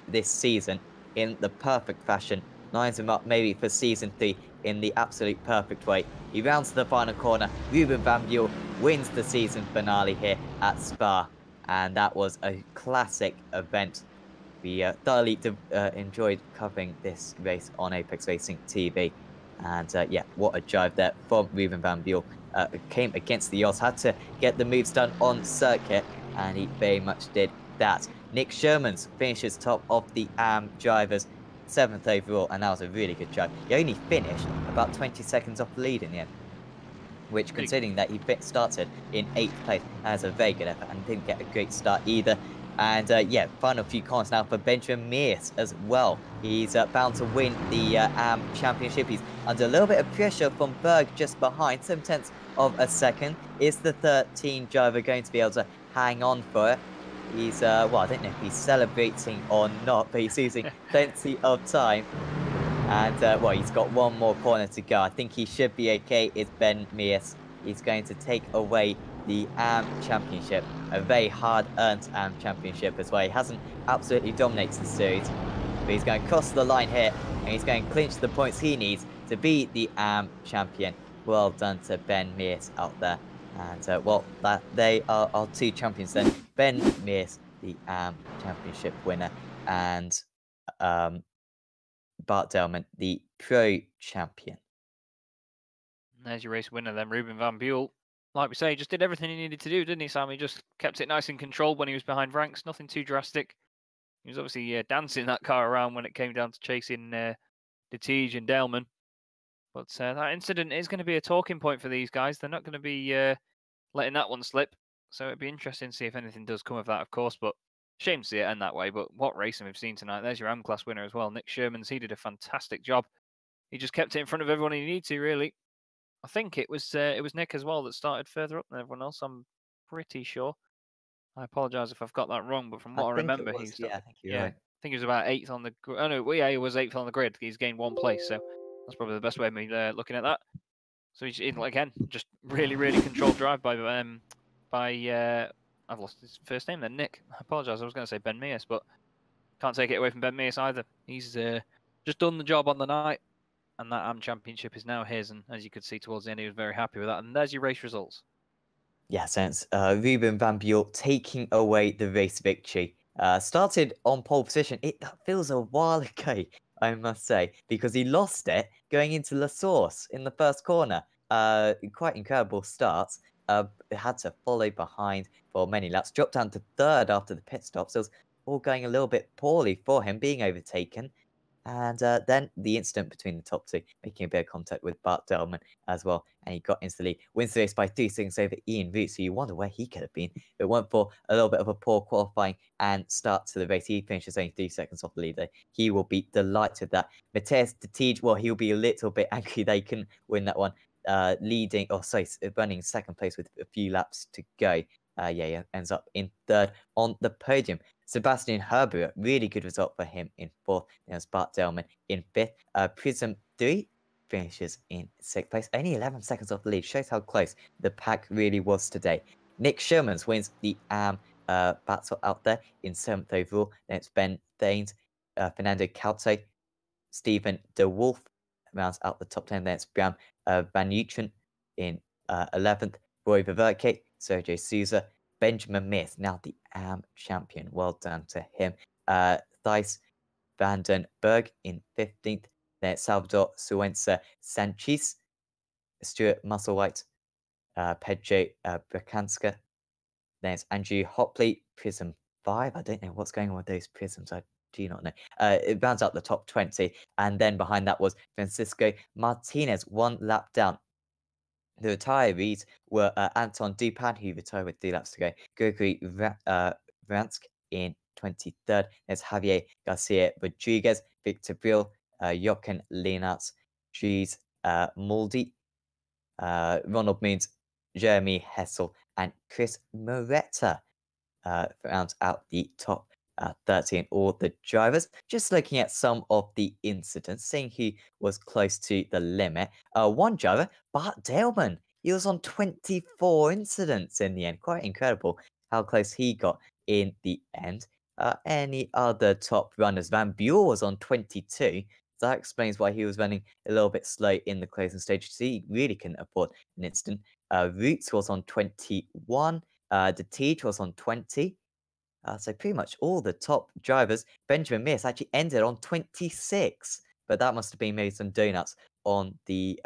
this season in the perfect fashion. Lines him up maybe for season 3 in the absolute perfect way. He rounds to the final corner. Ruben Van Buel wins the season finale here at Spa. And that was a classic event. We thoroughly enjoyed covering this race on Apex Racing TV. And yeah, what a drive there from Ruben Van Buel. Came against the odds, had to get the moves done on circuit, and he very much did that. Nick Shermans finishes top of the AM drivers. 7th overall, and that was a really good drive. He only finished about 20 seconds off the lead in the end, which, considering that he started in 8th place, as a very good effort and didn't get a great start either. And yeah, final few corners now for Benjamin Mears as well. He's bound to win the championship. He's under a little bit of pressure from Berg just behind. 7/10 of a second. Is the 13 driver going to be able to hang on for it? He's, well, I don't know if he's celebrating or not, but he's losing plenty of time. And, well, he's got one more corner to go. I think he should be okay. It's Ben Mears. He's going to take away the championship, a very hard-earned championship as well. He hasn't absolutely dominated the series, but he's going to cross the line here, and he's going to clinch the points he needs to be the champion. Well done to Ben Mears out there. And, well, they are our 2 champions then. Ben Mears, the championship winner, and Bart Delman, the pro champion. There's your race winner then, Ruben Van Buell. Like we say, just did everything he needed to do, didn't he, Sam? He just kept it nice and controlled when he was behind ranks, nothing too drastic. He was obviously dancing that car around when it came down to chasing De Tiege and Delman. But that incident is going to be a talking point for these guys. They're not going to be letting that one slip. So it'd be interesting to see if anything does come of that, of course. But shame to see it end that way. But what racing we've seen tonight. There's your M-Class winner as well. Nick Shermans, he did a fantastic job. He just kept it in front of everyone he needed to, really. I think it was Nick as well that started further up than everyone else. I'm pretty sure. I apologise if I've got that wrong, but from what I remember, I think you're right. I think he was about 8th on the. Oh no, yeah, he was 8th on the grid. He's gained 1 place, so that's probably the best way of me looking at that. So he's again just really controlled drive by I've lost his first name then, Nick. I apologise. I was going to say Ben Mears, but can't take it away from Ben Mears either. He's just done the job on the night. And that championship is now his, and as you could see towards the end, he was very happy with that. And there's your race results. Yeah, so it's Ruben Van Buell taking away the race victory. Started on pole position. That feels a while ago, I must say, because he lost it going into La Source in the first corner. Quite incredible start. Had to follow behind for many laps. Dropped down to 3rd after the pit stop. So it was all going a little bit poorly for him, being overtaken. And then the incident between the top 2, making a bit of contact with Bart Delman as well. And he got into the lead, wins the race by 3 seconds over Ian Root. So you wonder where he could have been. It went for a little bit of a poor qualifying and start to the race. He finishes only 3 seconds off the lead there. He will be delighted with that. Matthias de Tiege, well, he'll be a little bit angry they couldn't win that one. Running 2nd place with a few laps to go. He ends up in 3rd on the podium. Sebastian Herbert, really good result for him in 4th. There's Bart Delman in 5th. Prism 3 finishes in 6th place. Only 11 seconds off the lead. Shows how close the pack really was today. Nick Shermans wins the battle out there in 7th overall. Then it's Ben Thanes, Fernando Calto, Stephen De Wolf rounds out the top 10. Then it's Bram Van Utren in 11th. Roy Ververke, Sergio Souza, Benjamin Mears, now the champion. Well done to him. Thijs van den Berg in 15th. Then Salvador Suenza Sanchez, Stuart Musselwhite, Pedro Bracanska. Then it's Andrew Hopley, Prism 5. I don't know what's going on with those prisms. I do not know. It rounds out the top 20. And then behind that was Francisco Martinez, 1 lap down. The retirees were Anton Dupan, who retired with 3 laps to go, Gregory Vransk in 23rd. There's Javier Garcia Rodriguez, Victor Brill, Jochen Leenarts, Dries Muldy, Ronald Moons, Jeremy Hessel, and Chris Moretta rounds out the top 13, all the drivers. Just looking at some of the incidents, seeing who was close to the limit. One driver, Bart Delman, he was on 24 incidents in the end. Quite incredible how close he got in the end. Any other top runners? Van Buell was on 22. So that explains why he was running a little bit slow in the closing stage. So he really couldn't afford an incident. Roots was on 21. De Tiege was on 20. So pretty much all the top drivers. Benjamin Mears actually ended on 26, but that must have been maybe some donuts on the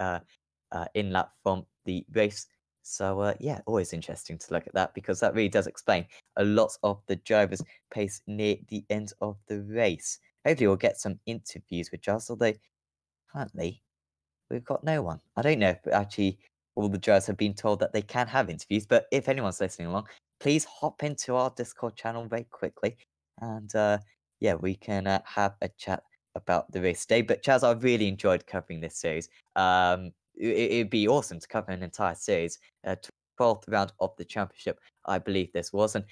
in-lap from the race. So yeah, always interesting to look at that, because that really does explain a lot of the drivers' pace near the end of the race. hopefully we'll get some interviews with Jazz, although currently we've got no one. I don't know if actually all the drivers have been told that they can have interviews, but if anyone's listening along, please hop into our Discord channel very quickly, and yeah, we can have a chat about the race today. But Chaz, I've really enjoyed covering this series. It'd be awesome to cover an entire series. 12th round of the championship, I believe this was, and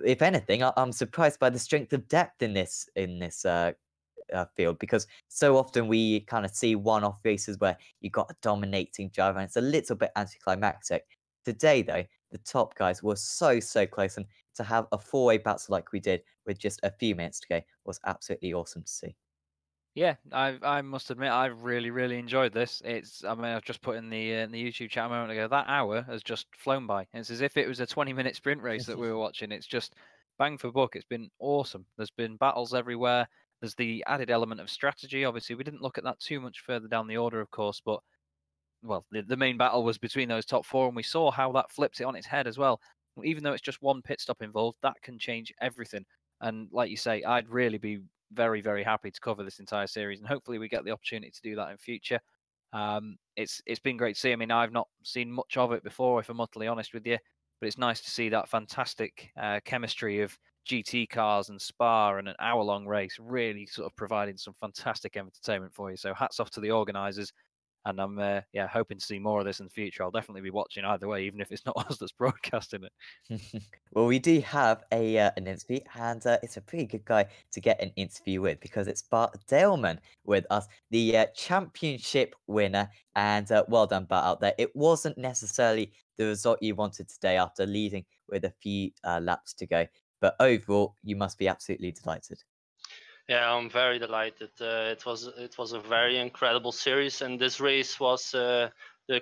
if anything, I'm surprised by the strength of depth in this field, because so often we kind of see one-off races where you got a dominating driver and it's a little bit anticlimactic. Today, though, the top guys were so close, and to have a four-way battle like we did with just a few minutes to go was absolutely awesome to see. Yeah, I must admit I've really enjoyed this. I mean, I've just put in the YouTube chat a moment ago. That hour has just flown by. It's as if it was a 20-minute sprint race that we were watching. It's just bang for buck. It's been awesome. There's been battles everywhere. There's the added element of strategy. Obviously, we didn't look at that too much further down the order, of course, but well, the main battle was between those top four, and we saw how that flips it on its head as well. Even though it's just one pit stop involved, that can change everything. And like you say, I'd really be very happy to cover this entire series, and hopefully we get the opportunity to do that in future. It's been great to see. I mean, I've not seen much of it before, if I'm utterly honest with you, but it's nice to see that fantastic chemistry of GT cars and Spa and an hour-long race, really sort of providing some fantastic entertainment for you. So hats off to the organisers, and I'm yeah, hoping to see more of this in the future. I'll definitely be watching either way, even if it's not us that's broadcasting it. Well, we do have an interview, and it's a pretty good guy to get an interview with, because it's Bart Daleman with us, the championship winner. And well done, Bart, out there. It wasn't necessarily the result you wanted today after leading with a few laps to go, but overall, you must be absolutely delighted. Yeah, I'm very delighted. It was a very incredible series, and this race was the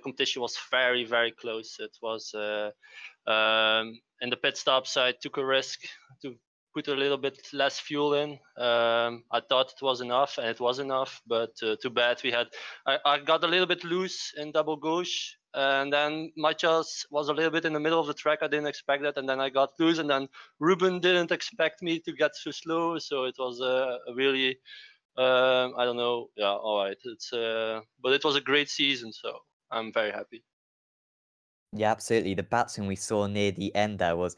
competition was very close. It was in the pit stops. I took a risk to put a little bit less fuel in. I thought it was enough, and it was enough. But too bad I got a little bit loose in double gauche, and then Matthias was a little bit in the middle of the track. I didn't expect that, and then I got loose, and then Ruben didn't expect me to get so slow. So it was a really I don't know. Yeah, all right. But it was a great season, so I'm very happy. Yeah, absolutely. The batsman we saw near the end there was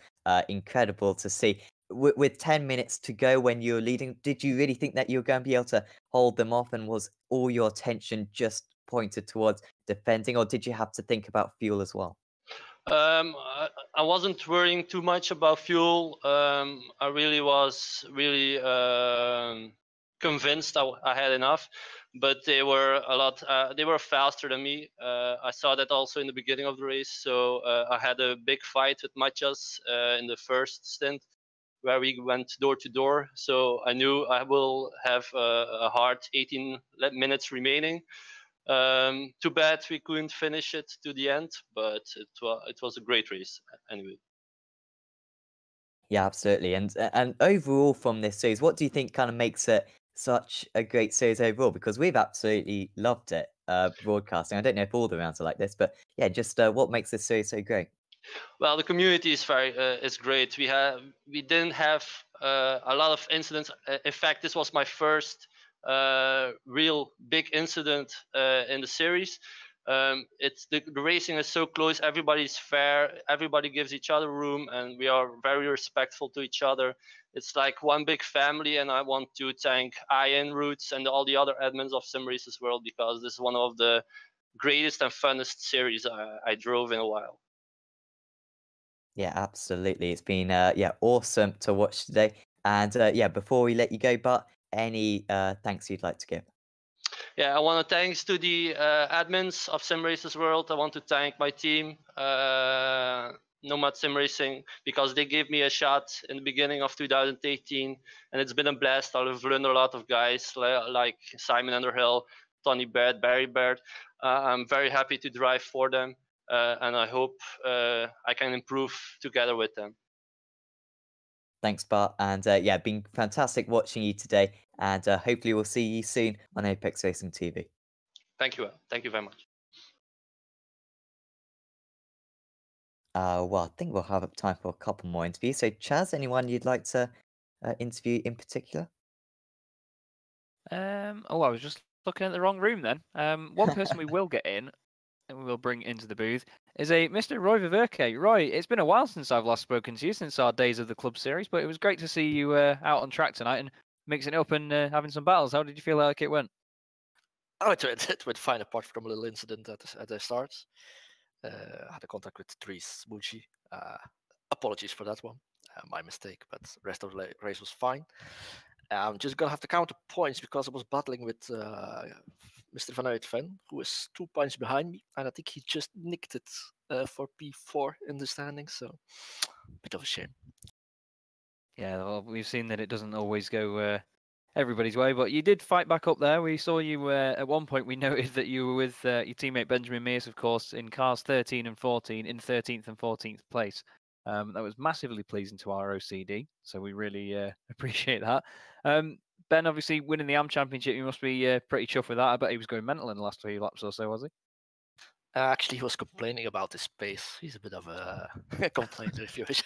incredible to see. With 10 minutes to go when you were leading, did you really think that you were going to be able to hold them off? And was all your attention just pointed towards defending, or did you have to think about fuel as well? I wasn't worrying too much about fuel. I really was really convinced I had enough, but they were a lot. They were faster than me. I saw that also in the beginning of the race. So I had a big fight with Matthias in the first stint, where we went door to door. So I knew I will have a hard 18 minutes remaining. Too bad we couldn't finish it to the end, but it was a great race anyway. Yeah, absolutely. And overall from this series, what do you think kind of makes it such a great series overall? Because we've absolutely loved it broadcasting. I don't know if all the rounds are like this, but yeah, just what makes this series so great? Well, the community is very is great. We didn't have a lot of incidents. In fact, this was my first real big incident in the series. It's the racing is so close. Everybody's fair. Everybody gives each other room, and we are very respectful to each other. It's like one big family, and I want to thank Ian Roots and all the other admins of Sim Racers World, because this is one of the greatest and funnest series I drove in a while. Yeah, absolutely. It's been yeah, awesome to watch today. And yeah, before we let you go, but any thanks you'd like to give? Yeah, I want to thanks to the admins of Sim Racers World. I want to thank my team, Nomad Sim Racing, because they gave me a shot in the beginning of 2018, and it's been a blast. I've learned a lot of guys like Simon Underhill, Tony Baird, Barry Baird. I'm very happy to drive for them, and I hope I can improve together with them. Thanks, Bart. And yeah, been fantastic watching you today. And hopefully we'll see you soon on Apex Racing TV. Thank you. Thank you very much. Well, I think we'll have time for a couple more interviews. So, Chaz, anyone you'd like to interview in particular? Oh, I was just looking at the wrong room then. One person we will get in, and we will bring into the booth, is a Mr. Roy Viverke. Roy, it's been a while since I've last spoken to you, since our days of the club series, but it was great to see you out on track tonight and mixing it up and having some battles. How did you feel like it went? Oh, it went fine apart from a little incident at the start. I had a contact with Dries Mucci. Apologies for that one. My mistake, but the rest of the race was fine. I'm just gonna have to count the points because I was battling with Mr. Van Uitven, who is 2 points behind me, and I think he just nicked it for P4 in the standings. So, bit of a shame. Yeah, well, we've seen that it doesn't always go everybody's way, but you did fight back up there. We saw you at one point. We noted that you were with your teammate Benjamin Mears, of course, in cars 13 and 14, in 13th and 14th place. That was massively pleasing to our OCD, so we really appreciate that. Ben, obviously winning the AM Championship, you must be pretty chuffed with that. I bet he was going mental in the last few laps or so, was he? Actually, he was complaining about his pace. He's a bit of a complainer, if you wish.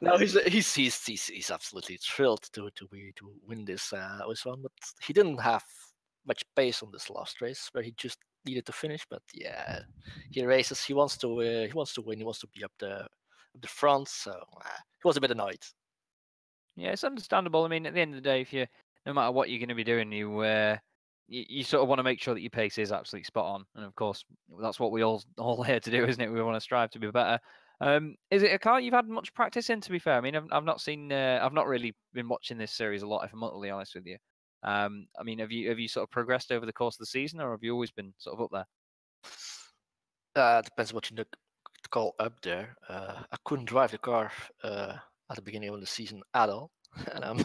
No, he's absolutely thrilled to win this one, but he didn't have much pace on this last race where he just needed to finish. But yeah, he races. He wants to win. He wants to be up the front. So he was a bit annoyed. Yeah, it's understandable. I mean, at the end of the day, if no matter what you're going to be doing, you sort of want to make sure that your pace is absolutely spot on. And of course, that's what we all here to do, isn't it? We want to strive to be better. Is it a car you've had much practice in? To be fair, I mean, I've not seen, I've not really been watching this series a lot, if I'm utterly honest with you. I mean, have you sort of progressed over the course of the season, or have you always been sort of up there? Depends what you call up there. I couldn't drive the car at the beginning of the season at all, and I'm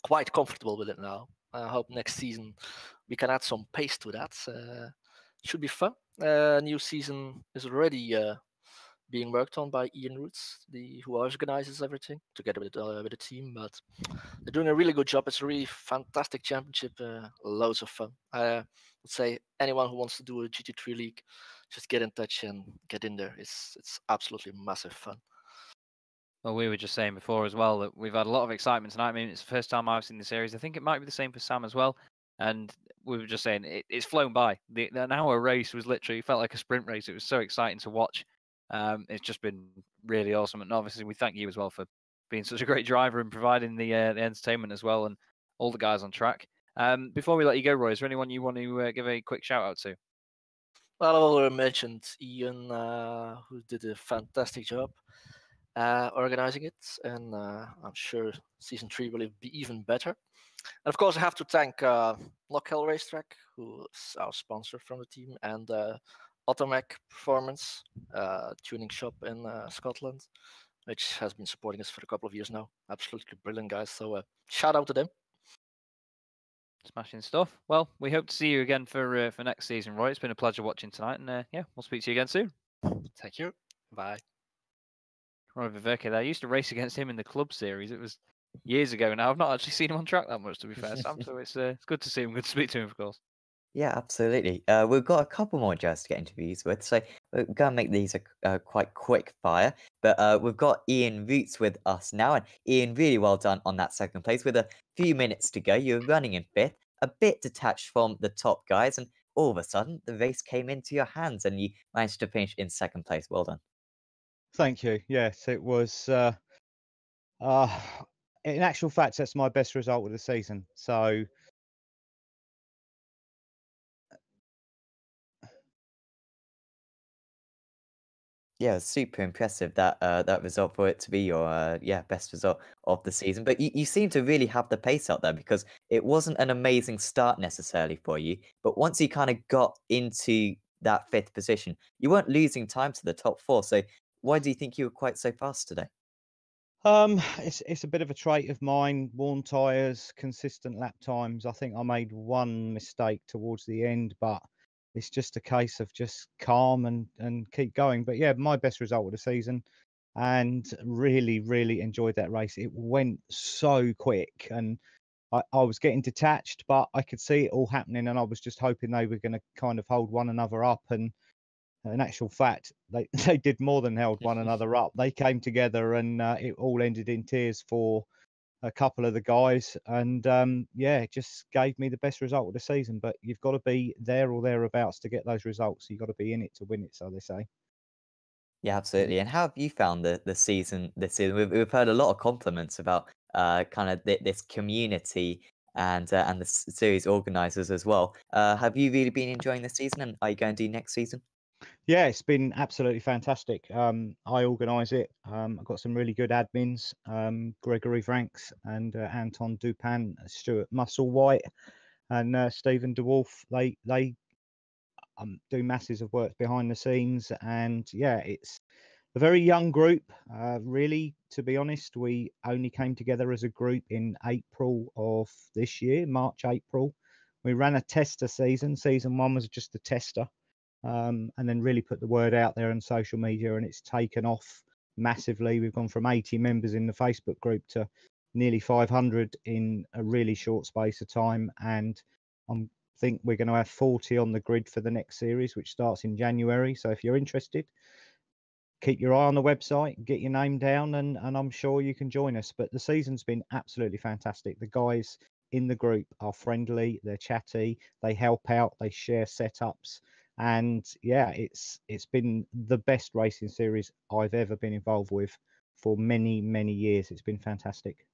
quite comfortable with it now. I hope next season we can add some pace to that. Should be fun. New season is already being worked on by Ian Roots, who organizes everything together with the team. But they're doing a really good job. It's a really fantastic championship. Loads of fun. I would say anyone who wants to do a GT3 league, just get in touch and get in there. It's absolutely massive fun. Well, we were just saying before as well that we've had a lot of excitement tonight. I mean, it's the first time I've seen the series. I think it might be the same for Sam as well. And we were just saying it's flown by. An hour race was literally felt like a sprint race. It was so exciting to watch. It's just been really awesome. And obviously, we thank you as well for being such a great driver and providing the entertainment as well and all the guys on track. Before we let you go, Roy, is there anyone you want to give a quick shout out to? Well, I already mentioned Ian, who did a fantastic job organizing it, and I'm sure season 3 will be even better. And of course, I have to thank Lockhill Racetrack, who is our sponsor from the team, and Automac Performance, tuning shop in Scotland, which has been supporting us for a couple of years now. Absolutely brilliant guys. So shout out to them. Smashing stuff. Well, we hope to see you again for next season, Roy. It's been a pleasure watching tonight, and yeah, we'll speak to you again soon. Thank you. Bye. Roy Viverke there. I used to race against him in the club series. It was years ago now. I've not actually seen him on track that much, to be fair, Sam. So it's good to see him. Good to speak to him, of course. Yeah, absolutely. We've got a couple more jazz to get interviews with, so we're going to make these a quite quick fire. But we've got Ian Roots with us now, and Ian, really well done on that second place. With a few minutes to go, you're running in 5th, a bit detached from the top guys, and all of a sudden, the race came into your hands, and you managed to finish in 2nd place. Well done. Thank you. Yes, it was. In actual fact, that's my best result of the season. So. Yeah, it's super impressive that that result for it to be your best result of the season. But you seem to really have the pace out there because it wasn't an amazing start necessarily for you. But once you kind of got into that 5th position, you weren't losing time to the top 4. So why do you think you were quite so fast today? It's a bit of a trait of mine. Worn tyres, consistent lap times. I think I made one mistake towards the end, but it's just a case of just calm and keep going. But yeah, my best result of the season, and really, really enjoyed that race. It went so quick, and I was getting detached, but I could see it all happening, and I was just hoping they were going to kind of hold one another up. And in actual fact, they did more than held one another up. They came together, and it all ended in tears for a couple of the guys, and yeah, it just gave me the best result of the season. But you've got to be there or thereabouts to get those results. You've got to be in it to win it, so they say. Yeah, absolutely. And how have you found the season this season? We've heard a lot of compliments about kind of this community and the series organizers as well. Have you really been enjoying the season, and are you going to do next season? Yeah, it's been absolutely fantastic. I organise it. I've got some really good admins, Gregory Franks and Anton Dupan, Stuart Musselwhite, and Stephen DeWolf. They do masses of work behind the scenes, and yeah, it's a very young group. Really, to be honest, we only came together as a group in April of this year, March, April. We ran a tester season. Season 1 was just a tester, and then really put the word out there on social media, and it's taken off massively. We've gone from 80 members in the Facebook group to nearly 500 in a really short space of time, and I think we're going to have 40 on the grid for the next series, which starts in January. So if you're interested, keep your eye on the website, get your name down, and I'm sure you can join us. But the season's been absolutely fantastic. The guys in the group are friendly, they're chatty, they help out, they share setups, and yeah, it's been the best racing series I've ever been involved with for many years. It's been fantastic.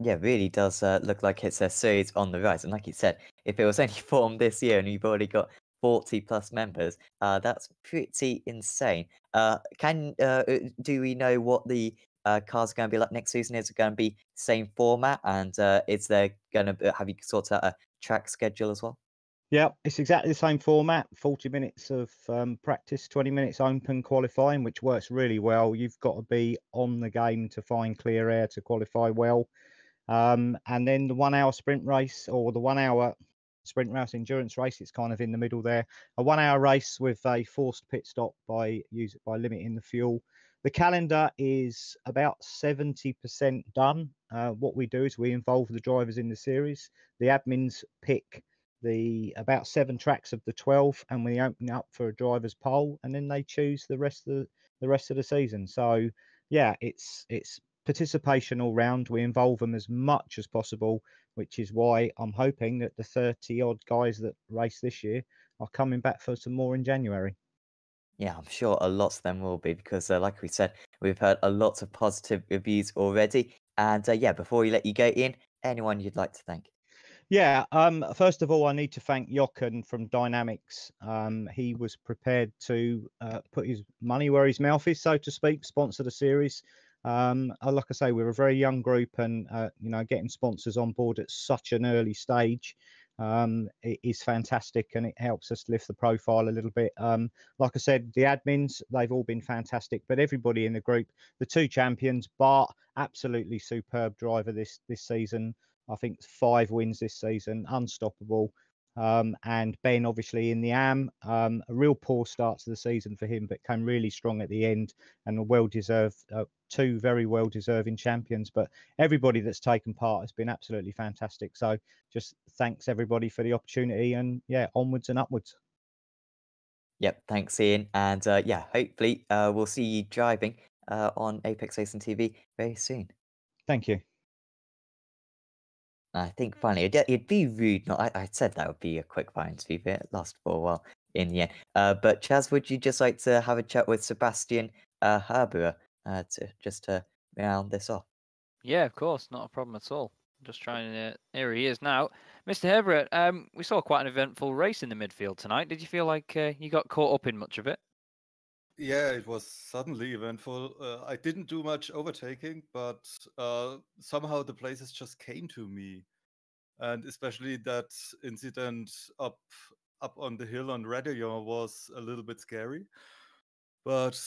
Yeah, it really does look like it's a series on the rise. And like you said, if it was only formed this year and you've already got 40 plus members, that's pretty insane. Do we know what the cars are going to be like next season? Is it going to be same format? And is there going to have you sorted out a track schedule as well? Yeah, it's exactly the same format, 40 minutes of practice, 20 minutes open qualifying, which works really well. You've got to be on the game to find clear air to qualify well. And then the 1 hour sprint race, or the 1 hour sprint race endurance race, it's kind of in the middle there. A 1 hour race with a forced pit stop by limiting the fuel. The calendar is about 70% done. What we do is we involve the drivers in the series. The admins pick the about 7 tracks of the 12, and we open it up for a driver's poll, and then they choose the rest of the season. So yeah, it's participation all round. We involve them as much as possible, which is why I'm hoping that the 30 odd guys that race this year are coming back for some more in January. Yeah, I'm sure a lot of them will be because, like we said, we've heard a lot of positive reviews already. And yeah, before we let you go, Ian, anyone you'd like to thank? Yeah, first of all, I need to thank Jochen from Dynamics. He was prepared to put his money where his mouth is, so to speak, sponsor the series. Like I say, we're a very young group, and getting sponsors on board at such an early stage it is fantastic, and it helps us lift the profile a little bit. Like I said, the admins, they've all been fantastic, but everybody in the group, the 2 champions, Bart, absolutely superb driver this season. I think 5 wins this season, unstoppable. And Ben, obviously, in the AM, a real poor start to the season for him, but came really strong at the end, and a well-deserved, 2 very well-deserving champions. But everybody that's taken part has been absolutely fantastic. So just thanks everybody for the opportunity, and yeah, onwards and upwards. Yep, thanks, Ian. And yeah, hopefully we'll see you driving on Apex Racing TV very soon. Thank you. I think finally, it'd be rude. Not, I said that would be a quick fire interview, but it lasted for a while in the end. But Chaz, would you just like to have a chat with Sebastian Herberer to round this off? Yeah, of course, not a problem at all. Just trying to. Here he is now, Mr. Herbert. We saw quite an eventful race in the midfield tonight. Did you feel like you got caught up in much of it? Yeah, it was suddenly eventful. I didn't do much overtaking, but somehow the places just came to me, and especially that incident up on the hill on Radillon was a little bit scary. But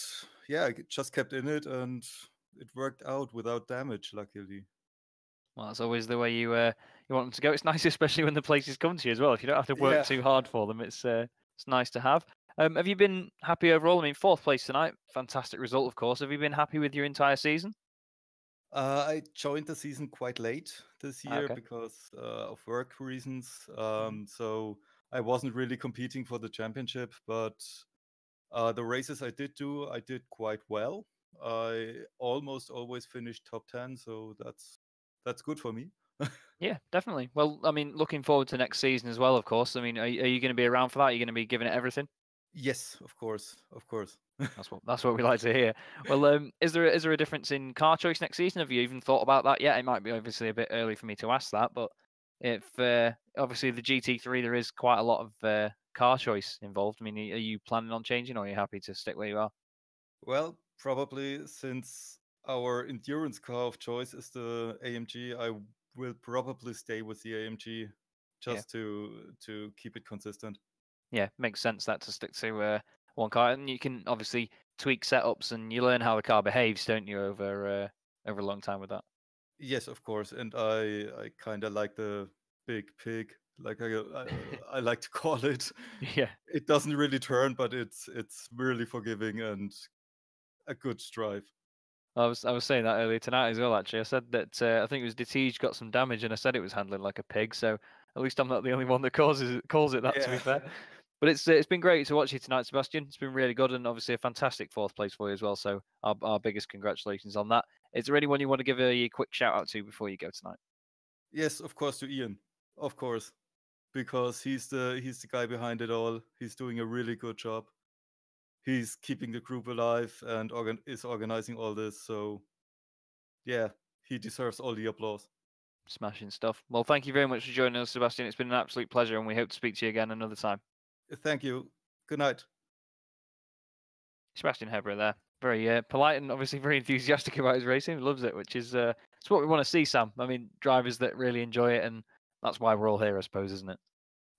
yeah, I just kept in it, and it worked out without damage, luckily. Well, that's always the way you want them to go. It's nice, especially when the places come to you as well. If you don't have to work too hard for them, it's nice to have. Have you been happy overall? I mean, 4th place tonight, fantastic result, of course. Have you been happy with your entire season? I joined the season quite late this year Okay. because of work reasons. So I wasn't really competing for the championship, but the races I did do, I did quite well. I almost always finished top 10, so that's that's good for me. Yeah, definitely. Well, I mean, looking forward to next season as well, of course. I mean, are you going to be around for that? Are you going to be giving it everything? Yes, of course, of course. That's what we like to hear. Well, is there a difference in car choice next season? Have you even thought about that yet? It might be obviously a bit early for me to ask that, but if obviously the GT3 there is quite a lot of car choice involved. I mean, are you planning on changing, or are you happy to stick where you are? Well, probably since our endurance car of choice is the AMG, I will probably stay with the AMG Yeah. just to keep it consistent. Yeah, makes sense that to stick to one car, and you can obviously tweak setups and you learn how the car behaves, don't you, over a long time with that. Yes, of course, and I kind of like the big pig, like I like to call it. Yeah. It doesn't really turn, but it's really forgiving and a good drive. I was saying that earlier tonight as well. Actually, I said that I think it was Detige got some damage, and I said it was handling like a pig. So at least I'm not the only one that calls it that. To be Yeah. fair, but it's been great to watch you tonight, Sebastian. It's been really good, and obviously a fantastic fourth place for you as well. So our biggest congratulations on that. Is there anyone you want to give a quick shout out to before you go tonight? Yes, of course, to Ian, of course, because he's the guy behind it all. He's doing a really good job. He's keeping the group alive and is organizing all this. So yeah, he deserves all the applause. Smashing stuff. Well, thank you very much for joining us, Sebastian. It's been an absolute pleasure, and we hope to speak to you again another time. Thank you. Good night. Sebastian Hebra there. Very polite and obviously very enthusiastic about his racing. He loves it, which is it's what we want to see, Sam. I mean, drivers that really enjoy it, and that's why we're all here, I suppose, isn't it?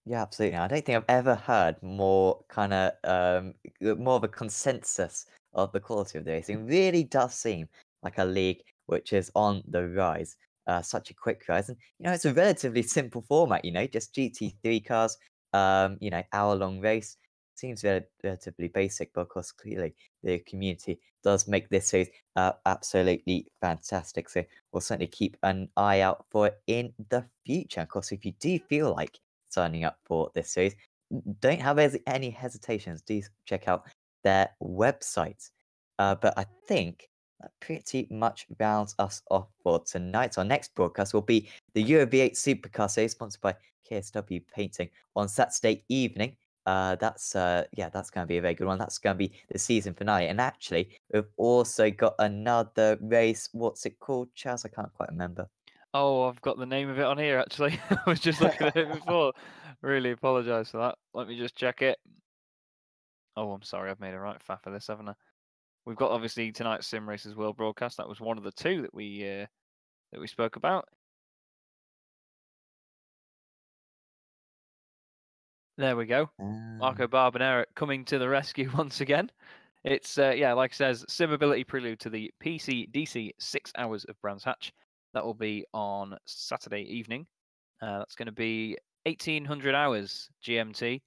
Yeah, absolutely. I don't think I've ever heard more more of a consensus of the quality of the racing. It really does seem like a league which is on the rise. Such a quick rise, and it's a relatively simple format. Just GT3 cars. Hour-long race seems relatively basic, but of course, clearly the community does make this series absolutely fantastic. So we'll certainly keep an eye out for it in the future. Of course, if you do feel like signing up for this series, don't have any hesitations. Do check out their website. But I think that pretty much rounds us off for tonight. Our next broadcast will be the Euro V8 Supercar Series, sponsored by KSW Painting, on Saturday evening. That's going to be a very good one. That's going to be the season finale. And actually, we've also got another race. What's it called, Chaz? I can't quite remember. Oh, I've got the name of it on here, actually. I was just looking at it before. Really apologise for that. Let me just check it. Oh, I'm sorry. I've made a right faff of this, haven't I? We've got obviously tonight's Sim Racers World broadcast. That was one of the two that we spoke about. There we go. Marco Barbanera coming to the rescue once again. It's like it says, Simability Prelude to the PCDC 6 Hours of Brands Hatch. That will be on Saturday evening. That's going to be 1800 hours GMT.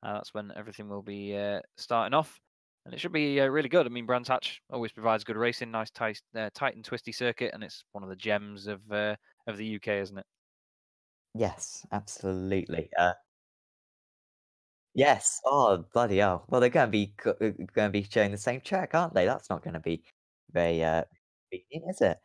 That's when everything will be starting off, and it should be really good. I mean, Brands Hatch always provides good racing, nice tight and twisty circuit, and it's one of the gems of the UK, isn't it? Yes, absolutely. Yes. Oh, bloody hell. Well, they're going to be showing the same track, aren't they? That's not going to be very convenient, is it?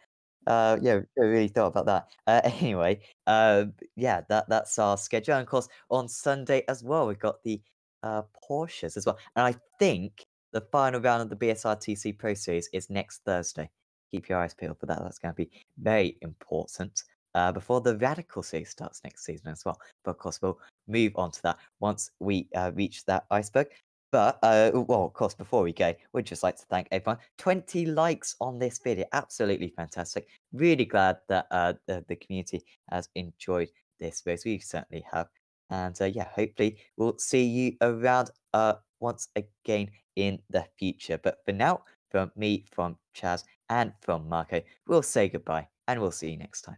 Yeah, I really thought about that. Anyway, yeah, that's our schedule. And of course, on Sunday as well, we've got the Porsches as well. And I think the final round of the BSRTC Pro Series is next Thursday. Keep your eyes peeled for that. That's going to be very important before the Radical Series starts next season as well. But of course, we'll move on to that once we reach that iceberg. But, well, of course, before we go, we'd just like to thank everyone. 20 likes on this video. Absolutely fantastic. Really glad that the community has enjoyed this race. We certainly have. And yeah, hopefully we'll see you around once again in the future. But for now, from me, from Chaz, and from Marco, we'll say goodbye and we'll see you next time.